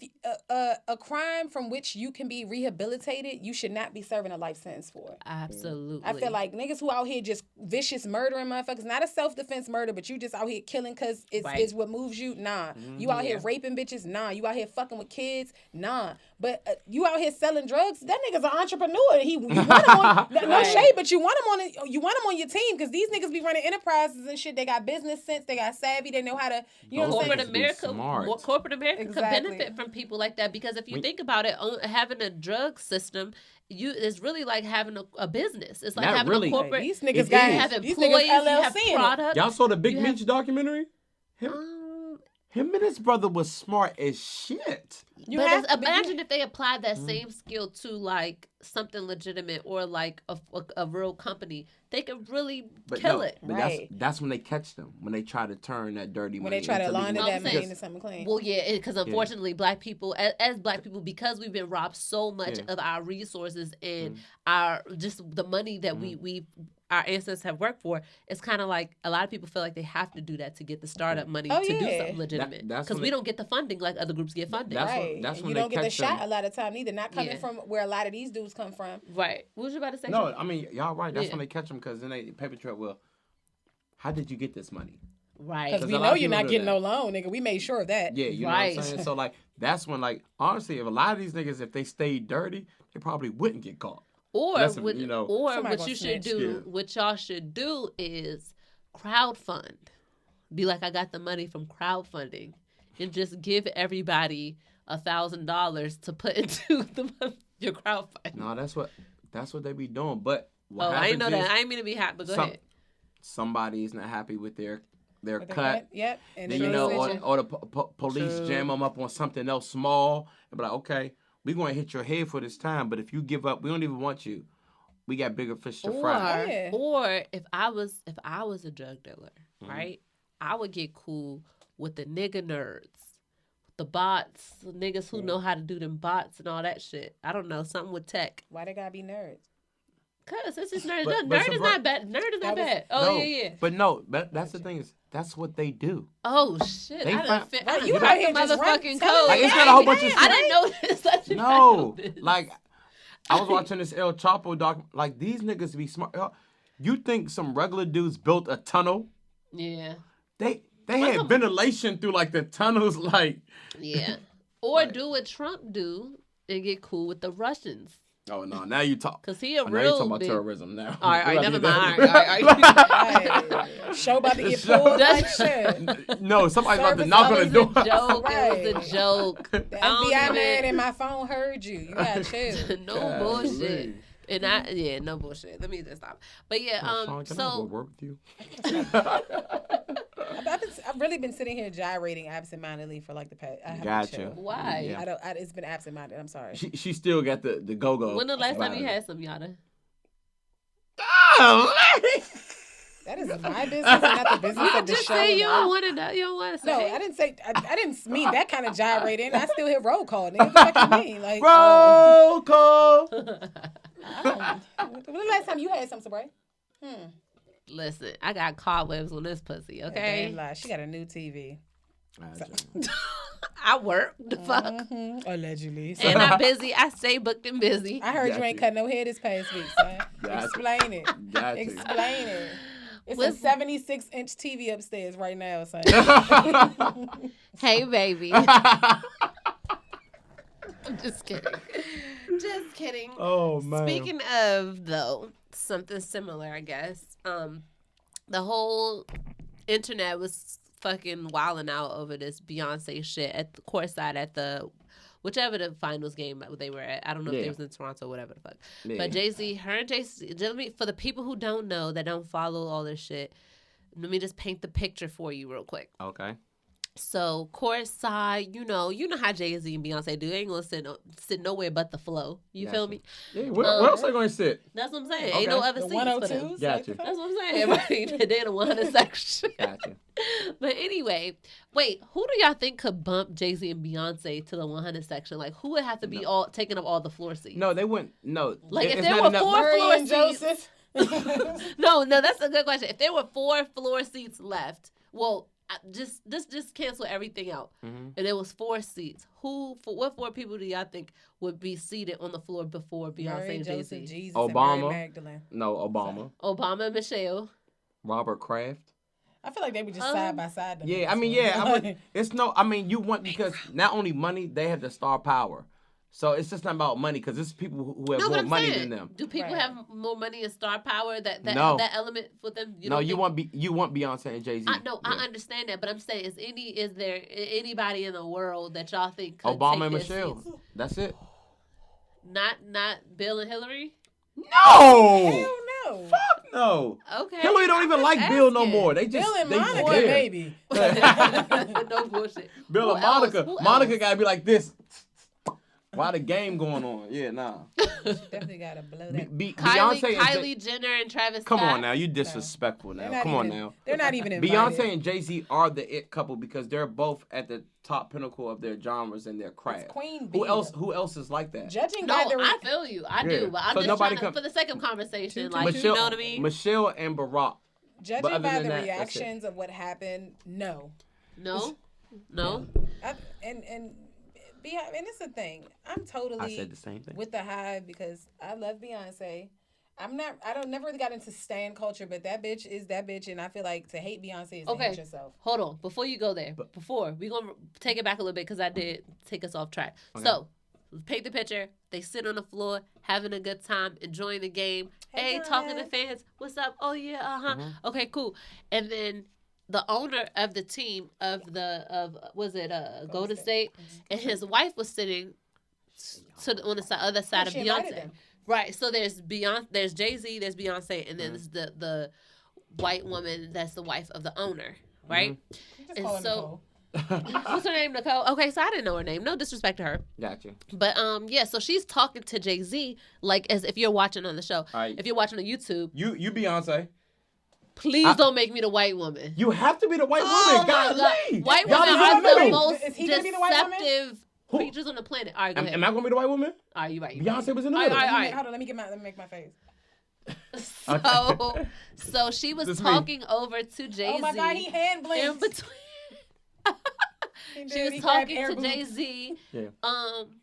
a crime from which you can be rehabilitated, you should not be serving a life sentence for. Absolutely. I feel like niggas who out here just vicious murdering motherfuckers, not a self-defense murder, but you just out here killing because it's what moves you. Nah. You out here raping bitches. Nah. You out here fucking with kids. Nah. But you out here selling drugs. That nigga's an entrepreneur. You want him on no shade, but you want him on your team because these niggas be running enterprises and shit. They got business sense. They got savvy. They know how to. You know what I'm saying? Corporate America could benefit from people like that because if you think about it, having a drug system, it's really like having a business. It's like having a corporate. These niggas got have employees, you have products. Y'all saw the Big Meech documentary? Him and his brother was smart as shit. Imagine if they applied that same skill to like something legitimate or like a real company. They could really kill it. But that's when they catch them. When they try to turn that dirty money. When they try to launder that money into something clean. Well, yeah, because unfortunately, black people, as black people, because we've been robbed so much of our resources and our just the money that our ancestors have worked for, it's kind of like a lot of people feel like they have to do that to get the startup money to do something legitimate. Because we don't get the funding like other groups get funding. That's when you don't get the shot a lot of time either. Not coming from where a lot of these dudes come from. Right. What was you about to say? No, I mean, y'all right. That's when they catch them because then they paper trail. Well, how did you get this money? Right. Because we know you're not getting no loan, nigga. We made sure of that. Yeah, you know what I'm saying? So, like, that's when, like, honestly, if a lot of these niggas, if they stayed dirty, they probably wouldn't get caught. Or what y'all should do is crowdfund. Be like, I got the money from crowdfunding, and just give everybody $1,000 to put into your crowdfund. No, that's what they be doing. But I didn't know that. I didn't mean to be happy, but go ahead. Somebody is not happy with their cut. Yep. And then or the police jam them up on something else small and be like, okay, we're going to hit your head for this time, but if you give up, we don't even want you. We got bigger fish to fry. Or if I was a drug dealer, right, I would get cool with the nigga nerds, the bots, the niggas who know how to do them bots and all that shit. I don't know, something with tech. Why they gotta be nerds? Cause it's just nerds. Nerd is not bad. Nerd is not bad. Oh yeah. But that's the thing is that's what they do. Oh shit! I done you out here just motherfucking code. Like it's not a whole bunch of shit. I didn't know this. No, like I was watching this El Chapo doc. Like these niggas be smart. You think some regular dudes built a tunnel? Yeah. They had ventilation through like the tunnels, like. Yeah. Or do what Trump do and get cool with the Russians. Oh no! Now you talk. Cause he a real. Now you talking about terrorism now. All right, never mind. All right. Show about to get pulled like shit. No, somebody's about to knock on the door. It was a joke. The FBI man in my phone heard you. You gotta chill. No bullshit. And no bullshit. Let me just stop. But yeah, Sean, can I work with you? I've really been sitting here gyrating absentmindedly for like the past. Gotcha. Why? Yeah. It's been absent-minded. I'm sorry. She still got the go-go. When the last time you had some, Yatta? Oh, that is my business and not the business of the show. You just say you don't want to. You don't want to say. No, I didn't say. I didn't mean that kind of gyrating. I still hit roll call. Nigga, what the fuck you mean? Like roll call. When the last time you had some, Sabrae? Listen, I got cobwebs on this pussy, okay? Damn lie. She got a new TV. I work, the fuck. Allegedly. And I'm busy. I stay booked and busy. I heard you ain't cut no hair this past week, son. Explain it. Explain it. It's a 76-inch TV upstairs right now, son. Hey, baby. I'm just kidding. Just kidding. Oh, man. Speaking of, though, something similar, I guess. The whole internet was fucking wilding out over this Beyonce shit at the courtside at the whichever the finals game they were at. I don't know if they was in Toronto or whatever the fuck. Yeah. But JayZ, her and JayZ, for the people who don't know, that don't follow all this shit, let me just paint the picture for you real quick. Okay. So courtside, you know how JayZ and Beyonce do. They ain't gonna sit nowhere but the flow. You feel me? Yeah. Where else are they gonna sit? That's what I'm saying. Okay. Ain't no other seats for them. Gotcha. That's what I'm saying. Right? They're the 100 section. Gotcha. But anyway, wait. Who do y'all think could bump JayZ and Beyonce to the 100 section? Like, who would have to be all taking up all the floor seats? No, they wouldn't. No. Like if there were 4 floor seats. Joseph. No, that's a good question. If there were 4 floor seats left, well, just cancel everything out. Mm-hmm. And it was 4 seats. What 4 people do y'all think would be seated on the floor before Beyonce and Joseph, JayZ? Jesus, Obama. and Mary Magdalene. No, Obama. Obama and Michelle. Robert Kraft. I feel like they were just side by side. Yeah, I mean, you want, because not only money, they have the star power. So it's just not about money, because it's people who have more money than them. Do people have more money and star power? That element for them? You want Beyonce and JayZ. I understand that, but I'm saying, is there anybody in the world that y'all think could Obama take and their Michelle? seats? That's it. Not Bill and Hillary. No. Hell no. Fuck no. Okay. Hillary don't even like Bill no more. They just Bill and they Monica, there. baby. No bullshit. Bill Who and Monica. else? Monica gotta be like this. Why the game going on? Yeah, nah. Definitely gotta blow that. Beyonce Kylie Jenner and Travis Come Scott. on now, you disrespectful now. Come on now. They're not even invited. Beyonce and JayZ are the it couple because they're both at the top pinnacle of their genres and their craft. It's Queen Bee. Who else is like that? Judging No, by the I feel you. I do, but I'm So just nobody trying to, for the sake of conversation, like, Michelle, you know what I mean? Michelle and Barack. judging other by than the that, reactions of what happened, no. No. And it's a thing. I'm totally I said the same thing. with the hive because I love Beyonce. I never really got into stan culture, but that bitch is that bitch, and I feel like to hate Beyonce is to hate yourself. Hold on. Before you go there, we're going to take it back a little bit because I did take us off track. Okay. So, paint the picture. They sit on the floor, having a good time, enjoying the game. Hey, talking to fans. What's up? Oh, yeah, uh-huh. Mm-hmm. Okay, cool. And then the owner of the team of Golden State, and his wife was sitting on the other side of Beyonce. Them. Right. So there's JayZ, there's Beyonce, and then there's the white woman that's the wife of the owner, right? Just call her Nicole. What's her name, Nicole? Okay, so I didn't know her name. No disrespect to her. Got you. But so she's talking to JayZ like as if you're watching on the show. Right. If you're watching on YouTube, You Beyonce. please don't make me the white woman. You have to be the white Oh woman. my God, God. White Y'all women don't are the know. most Is he gonna be the white woman? deceptive creatures on the planet. All right, go ahead. Am I gonna be the white woman? All right, you're right. Beyonce was in the All middle. right. Hold on, let me make my face. So she was This me. talking over to JayZ. Oh my God, he hand in blinked. between. She was He talking grabbed to air boots. JayZ. Yeah.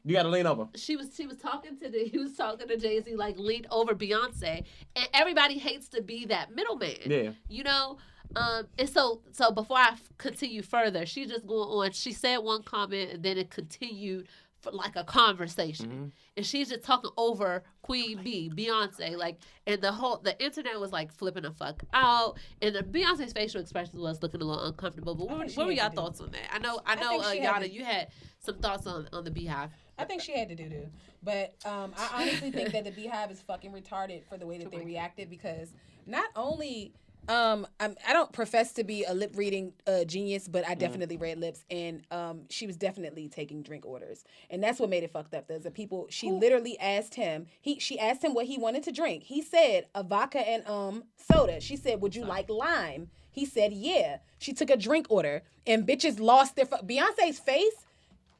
You gotta lean over. He was talking to JayZ like leaned over Beyonce, and everybody hates to be that middleman. Yeah. You know. And so before I continue further, she just going on. She said one comment, and then it continued for like a conversation, Mm-hmm. and she's just talking over Queen Bee, Beyonce, like, and the internet was like flipping the fuck out, and the Beyonce's facial expression was looking a little uncomfortable. But what were y'all thoughts on that? I know, Yatta, you had some thoughts on the Beehive. I think she had to do, but I honestly think that the Beehive is fucking retarded for the way that they reacted because not only. I don't profess to be a lip reading genius, but I definitely read lips, and she was definitely taking drink orders, and that's what made it fucked up. There's the people. She literally asked him. She asked him what he wanted to drink. He said a vodka and soda. She said, "Would you like lime?" He said, "Yeah." She took a drink order, and bitches lost their. Beyonce's face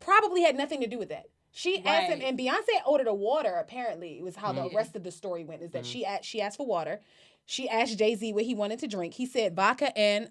probably had nothing to do with that. She asked him, and Beyonce ordered a water. Apparently, it was how the rest of the story went. Is that she asked for water. She asked JayZ what he wanted to drink. He said vodka and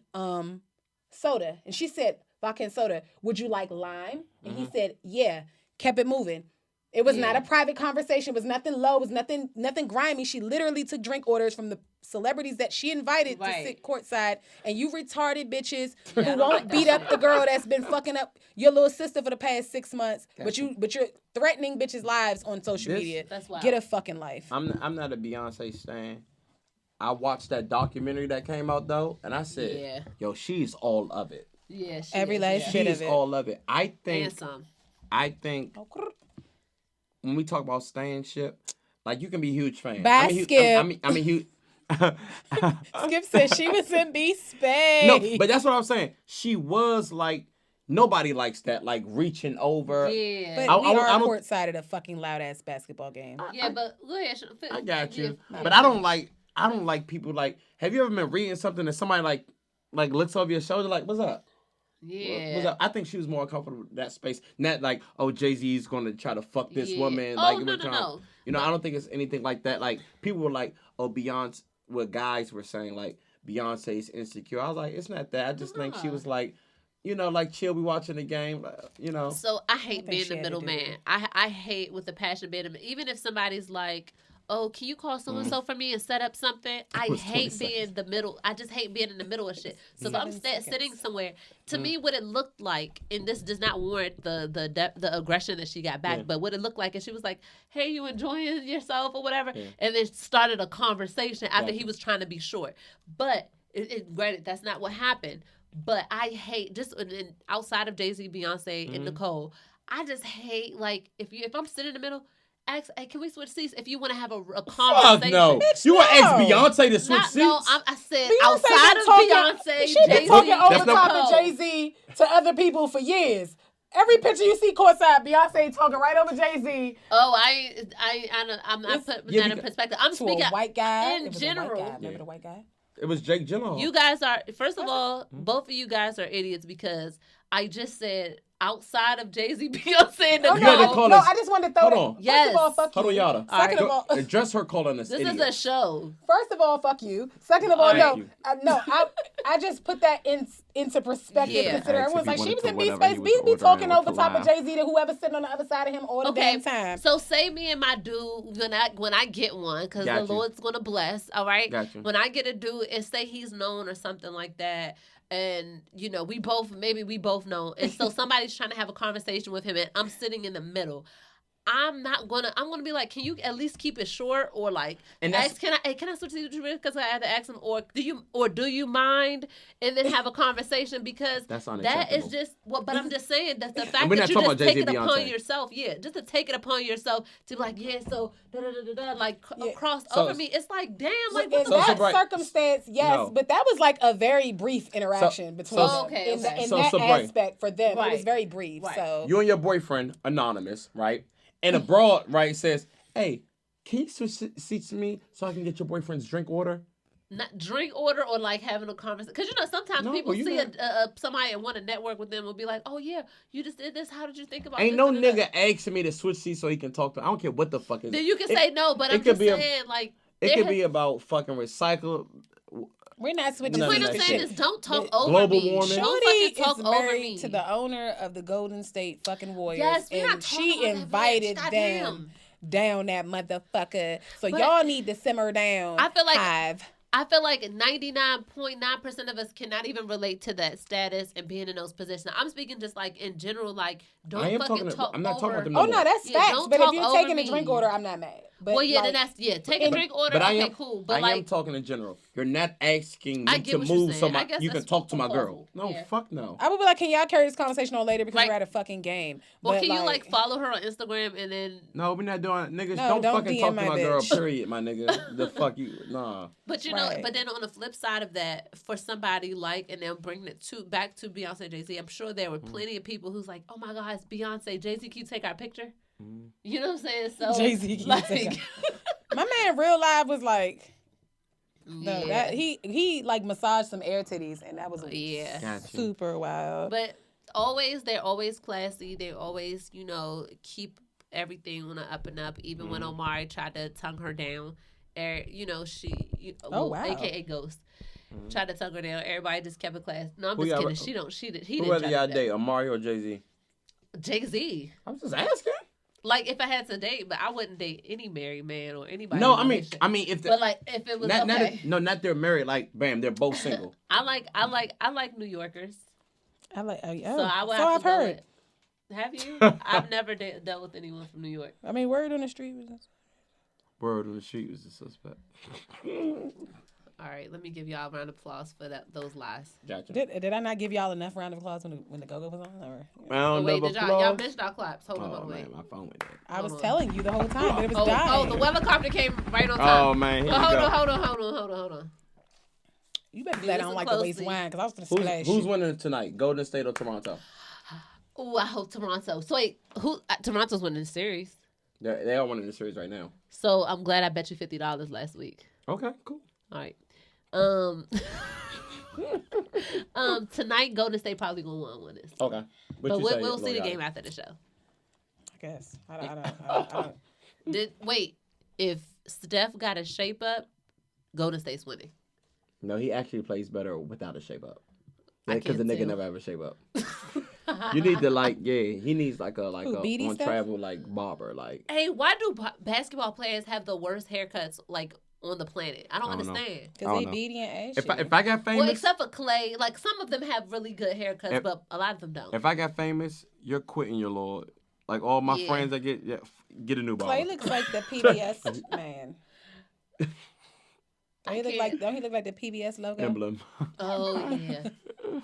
soda. And she said, vodka and soda, would you like lime? And he said, yeah. Kept it moving. It was not a private conversation. It was nothing low. It was nothing grimy. She literally took drink orders from the celebrities that she invited to sit courtside. And you retarded bitches who won't beat up the girl that's been fucking up your little sister for the past 6 months. But you're threatening bitches' lives on social media. That's wild. Get a fucking life. I'm not a Beyonce stan. I watched that documentary that came out though, and I said, "Yo, she's all of it. Yeah, every last bit of She's it. all of it." I think Oh, when we talk about stan ship, like you can be a huge fan. Bye, Skip. I mean, huge. Skip said she was in B-Space. No, but that's what I'm saying. She was like nobody likes that, like reaching over. Yeah, but we are courtside at a fucking loud ass basketball game. But go ahead. I got you, but I don't like people like. Have you ever been reading something that somebody like looks over your shoulder like, "What's up?" Yeah. What's up? I think she was more comfortable in that space. Not like, oh, JayZ's going to try to fuck this woman. Oh, like, no. You know, I don't think it's anything like that. Like people were like, oh, Beyonce. What guys were saying like Beyonce's insecure. I was like, it's not that. I just think she was like, like chill. We watching the game, So I hate being the middleman. I hate with the passion being even if somebody's like, oh, can you call so and so for me and set up something? I hate being the middle. I just hate being in the middle of shit. So if I'm sitting somewhere, to me, what it looked like, and this does not warrant the aggression that she got back, but what it looked like is she was like, hey, you enjoying yourself or whatever, and then started a conversation after he was trying to be short. But granted, that's not what happened. But I hate just outside of JayZ, Beyonce, and Nicole. I just hate if I'm sitting in the middle. Ask, hey, can we switch seats if you want to have a conversation? Fuck no. You want to ask Beyonce to switch seats? No, I said Beyonce outside of Beyonce, she's been talking over top of JayZ to other people for years. Every picture you see courtside, Beyonce talking right over JayZ. Oh, I'm not putting that in perspective. I'm speaking a white guy in general. Remember the white guy? It was Jake Gyllenhaal. You guys are, first of all, both of you guys are idiots because I just said outside of JayZ, Beyonce, and Nicole. I just wanted to throw Hold that. First of all, fuck you. Hold on, Yatta. Second of all, address her calling us this idiots. is a show. First of all, fuck you. Second of all, I just put that into perspective. Yeah. Consider everyone's like, she was in B space. B be talking over top of JayZ to whoever's sitting on the other side of him all the damn time. So say me and my dude, when I get one, because the Lord's going to bless, all right? When I get a dude and say he's known or something like that, and, we both know. And so somebody's trying to have a conversation with him and I'm sitting in the middle. I'm gonna be like, can you at least keep it short or ask, can I switch to you because I had to ask him or do you mind and then have a conversation because that is just but I'm just saying that the fact that you just take it upon yourself, just to take it upon yourself to be like, so cross over me, it's like damn, in that circumstance, but that was like a very brief interaction between them. In that aspect for them, it was very brief. So you and your boyfriend, anonymous, right? And a broad, right, says, hey, can you switch seats to me so I can get your boyfriend's drink order? Not drink order or having a conversation. Because, sometimes people see somebody and want to network with them will be like, oh, yeah, you just did this. How did you think about Ain't this? no nigga asking me to switch seats so he can talk to me. I don't care what the fuck is. Then you can say no, but I'm just saying, it could be about fucking recycle. We're not switching. The point I'm saying is don't talk over global me. Warming. Don't fucking talk over me. To the owner of the Golden State fucking Warriors. Yes, and she invited them down that motherfucker. So y'all need to simmer down. I feel like 99.9% of us cannot even relate to that status and being in those positions. I'm speaking just in general, don't fucking talk over. I'm not talking about them. Oh no, that's facts. But if you're taking a drink order, I'm not mad. But then take a drink order. But cool. But I am talking in general. You're not asking me to move so you can talk to my girl. No, fuck no. I would be like, can y'all carry this conversation on later because we're at a fucking game. Well, can you follow her on Instagram and then? No, we're not doing it. Niggas, don't fucking talk to my girl. Period, my nigga. The fuck you, nah. But but then on the flip side of that, for somebody and they'll bring it back to Beyonce JayZ. I'm sure there were plenty of people who's like, oh my God, it's Beyonce JayZ. Can you take our picture? You know what I'm saying? So JayZ, my man, real life was like, no, that he massaged some air titties, and that was super wild. But they're always classy. They always, keep everything on the up and up. Even when Omari tried to tongue her down, AKA Ghost. Tried to tongue her down. Everybody just kept it class. No, I'm just kidding. She didn't. Who rather y'all date, Omari or JayZ? JayZ. I'm just asking. If I had to date, but I wouldn't date any married man or anybody. No, I mean, if it was not they're married. Bam, they're both single. I like New Yorkers. I like. I've heard. Have you? I've never dealt with anyone from New York. I mean, word on the street was. Word on the street was the suspect. All right, let me give y'all a round of applause for those lies. Gotcha. Did I not give y'all enough round of applause when the go-go was on? Or? Wait, y'all missed our claps. Hold on, wait. My phone went dead. I was telling you the whole time, but it was dying. The helicopter came right on time. Oh, man. Hold on. You better be glad I don't like to waste wine, because I was going to splash Who's winning tonight, Golden State or Toronto? Oh, I hope Toronto. So, wait, Toronto's winning the series. They are winning the series right now. So, I'm glad I bet you $50 last week. Okay, cool. All right. Tonight Golden State probably gonna win this. Okay, but we'll see the game after the show. I guess. I don't. If Steph got a shape up, Golden State's winning. No, he actually plays better without a shape up. I Because the can't nigga tell. never have a shape up. You need to he needs like a BD on stuff? travel like barber like. Hey, why do basketball players have the worst haircuts like on the planet? I don't I don't know. understand. I Because don't they know. beady and ass If I got famous, Well, except for Clay, like some of them have really good haircuts, but a lot of them don't. if I got famous, you're quitting your law. Like all my Yeah. friends that get a new barber. Clay looks like the PBS man. Don't he look like the PBS logo? emblem. Oh yeah,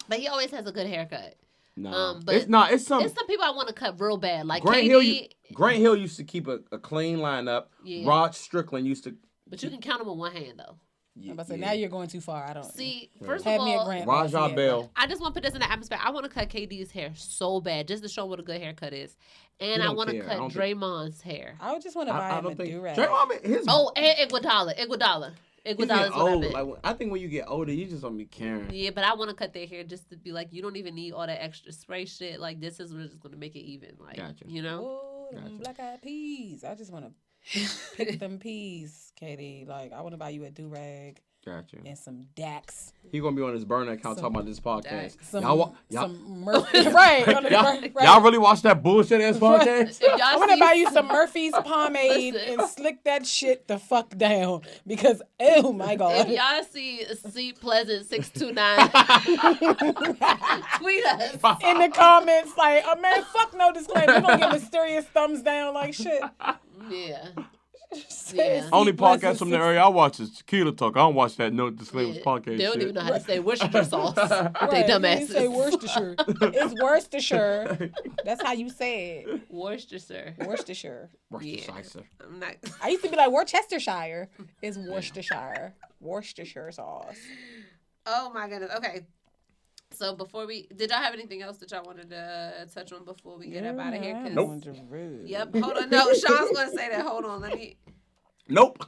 but he always has a good haircut. Nah, But it's some. There's some people I want to cut real bad, like Grant KD. Hill used to keep a clean lineup. Yeah. Rod Strickland used to. But you can count them on one hand though. I'm about to say, now you're going too far. I don't See, first have of me a all, Grant. Rajah Boss, yeah, Bell. I just want to put this in the atmosphere. I want to cut KD's hair so bad, just to show him what a good haircut is, and He I don't want to care. I cut don't think- Draymond's hair. I would just want to buy I him a don't think. do-rag. His. Oh, and Iguodala. He's Iguodala getting is what I old. meant. Like, I think when you get older, you just don't be caring. Yeah, but I want to cut their hair just to be like, you don't even need all that extra spray shit. Like, this is what's just going to make it even. Like, Gotcha. you know? Oh, them Gotcha. black-eyed peas. I just want to pick them peas, Katie. Like, I want to buy you a do-rag Gotcha. and some Dax. He gonna be on his burner account talking about this podcast. Some, y'all, some Murphy. right. y'all, right. y'all really watch that bullshit ass podcast? If y'all I want to see- buy you some Murphy's pomade Listen. and slick that shit the fuck down because oh my god. If y'all see Seat Pleasant 629, tweet us. In the comments, like, oh man, fuck no disclaimer. We're gonna get mysterious thumbs down like shit. Yeah. Says Only C plus podcast and from the six- area I watch is Tequila Talk. I don't watch that No Disclaimers Yeah. podcast They don't shit. even know how to say Worcestershire sauce. They Right, dumbasses. You say Worcestershire. It's Worcestershire. That's how you say it. Worcestershire. Worcestershire. Worcestershire. I'm not. I used to be like Worcestershire. It's Worcestershire. Worcestershire sauce. Oh my goodness. Okay. So before did y'all have anything else that y'all wanted to touch on before we get up out of here? 'Cause- Nope. Yep. Hold on. No, Sean's gonna say that. Hold on. Let me. Nope.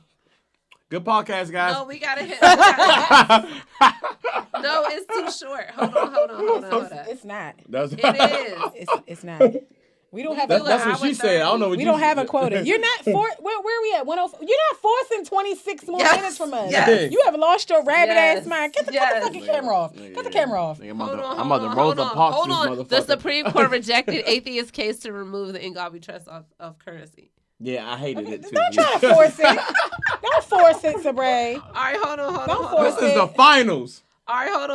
Good podcast, guys. No, we gotta hit. No, it's too short. Hold on. It's not. That's, It is. It's not. We don't have that's a what she said. I don't know what we you don't have a said. quota. You're not where are we at? 104. You're not forcing 26 more Yes. minutes from us. Yes. You have lost your rabbit Yes. ass mind. Cut the Yes. fucking camera off. Cut the camera off. Nigga, Hold on. I'm about to Rosa Parks Hold this on. motherfucker. The Supreme Court rejected atheist case to remove the in God we trust of currency. Yeah, I hated it too. Don't try to force it. Don't force it, Sabrae. All right, hold on. Don't force This is the finals. All right, hold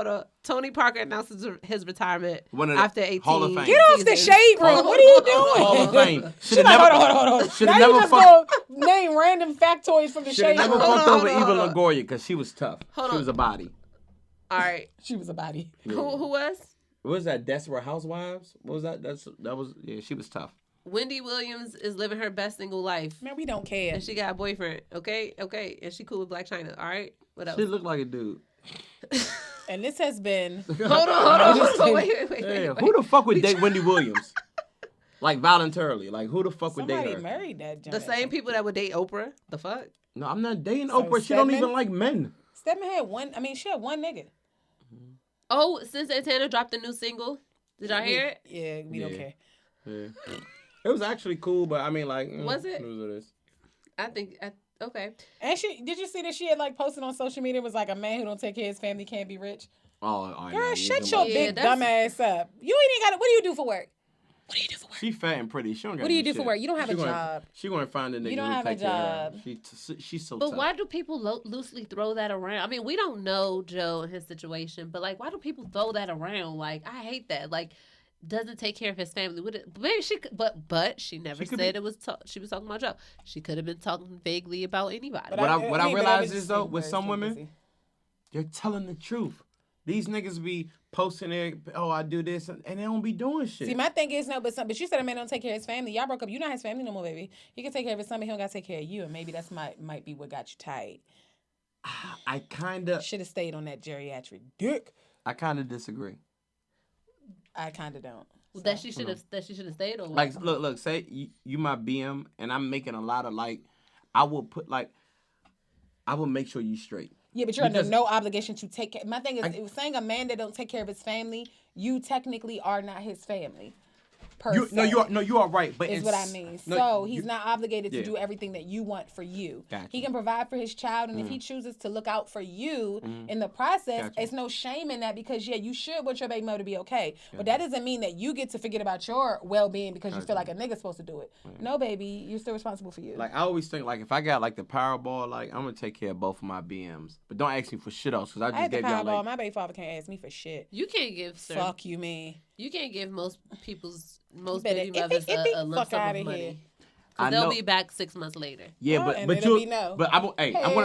on. Tony Parker announces his retirement One of the after 18 Hall of Fame. Get off the seasons. shade room. What are you doing? Hall of Fame. She's like, hold on. Should Now have you never just fucked. go name random factoids from the Should have shade never room. fucked Hold over on, Eva hold on. Longoria because she was tough. Hold She on. was a body. All right. She was a body. Who was? What was that? Desperate Housewives? What was that? That was she was tough. Wendy Williams is living her best single life. Man, we don't care. And she got a boyfriend. Okay. And she cool with Black China. All right. What else? She looked like a dude. And this has been Hold on. Wait. Damn, who the fuck would date Wendy Williams? Like voluntarily. Like who the fuck would date somebody her? married that The junk. same people that would date Oprah. The fuck? No, I'm not dating So Oprah. She don't Stedman? even like men. Stedman had one. I mean, she had one nigga. Oh, since Santana dropped a new single, did y'all hear it? Yeah, we don't Yeah. care. Yeah. It was actually cool, but I mean, like, Was it? It was what it is. I think. Okay. And did you see that she had like posted on social media? It was like a man who don't take care of his family can't be rich. Oh, I know. Girl, You shut talking your about- Yeah, big that's- dumb ass up. You ain't even got it. What do you do for work? What do you do for work? She fat and pretty. She don't got What do you do do for shit. work? You don't have She a gonna- job. She gonna find a nigga You don't who have a take care of her. job. She's so But tough. why do people loosely throw that around? I mean, we don't know Joe and his situation, but like, why do people throw that around? Like, I hate that. Like, doesn't take care of his family. Maybe she could, but she never She could said be- it was. She was talking about Joe. She could have been talking vaguely about anybody. But What I mean, realize that is, though, just with seems some very women, pussy. they're telling the truth. These niggas be posting their, oh, I do this, and they don't be doing shit. See, my thing is no, but you said a man don't take care of his family. Y'all broke up. You not his family no more, baby. He can take care of his son, but he don't got to take care of you. And maybe that's might be what got you tight. I kind of Stayed on that geriatric dick. disagree. I kind of don't. That she should have stayed on. Like, look, say you my BM, and I'm making a lot of I will make sure you straight. Yeah, but you're Because- under no obligation to take care. My thing is, it was saying a man that don't take care of his family, you technically are not his family. per se. You are right. But is what I mean. No, so he's not obligated to yeah. do everything that you want for you. Gotcha. He can provide for his child, and if he chooses to look out for you in the process, Gotcha. it's no shame in that because you should want your baby mother to be okay. But that doesn't mean that you get to forget about your well-being because you feel like a nigga's supposed to do it. No, baby, you're still responsible for you. Like I always think, like if I got like the Powerball, like I'm gonna take care of both of my BMs, but don't ask me for shit else because I I just had the gave y'all Powerball. like. My baby father can't ask me for shit. You can't give Fuck you, man. You can't give most better- baby if mothers he a lump fuck sum outta of here. money. I They'll know. be back 6 months later. Yeah, Oh, but and but it'll you be no. but I'm gonna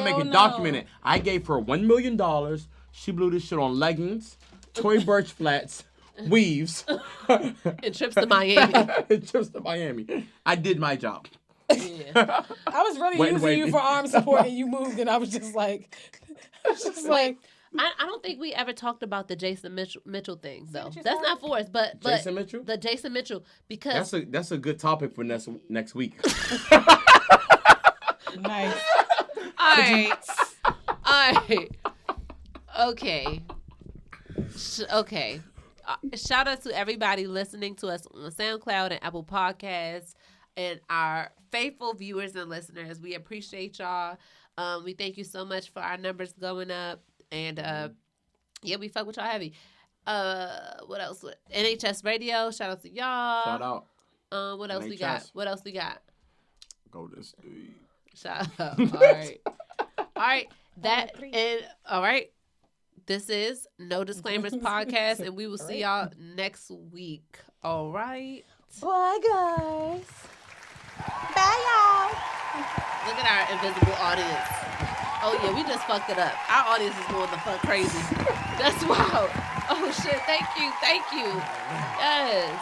make it Hell documented. I gave her $1 million. She blew this shit on leggings, Tory Burch flats, weaves, And trips to Miami. trips to Miami. I did my job. Yeah. I was really Wait, using wait. you for arm support, and you moved, and I was just like, I don't think we ever talked about the Jason Mitchell thing, though. what you That's said? not for us, but Jason Mitchell? The Jason Mitchell, because That's a good topic for next week. nice. all right, okay. Shout out to everybody listening to us on SoundCloud and Apple Podcasts, and our faithful viewers and listeners. We appreciate y'all. We thank you so much for our numbers going up, and yeah, we fuck with y'all heavy. What else? NHS Radio. Shout out to y'all. Shout out. What else we NHS. got? What else we got? Golden State. Shout out. All right. All right. That and all right. This is No Disclaimers Podcast, and we will see y'all next week. All right. Bye, guys. Bye, y'all. Look at our invisible audience. Oh yeah, we just fucked it up. Our audience is going the fuck crazy. That's wild. Oh shit. Thank you. Yes.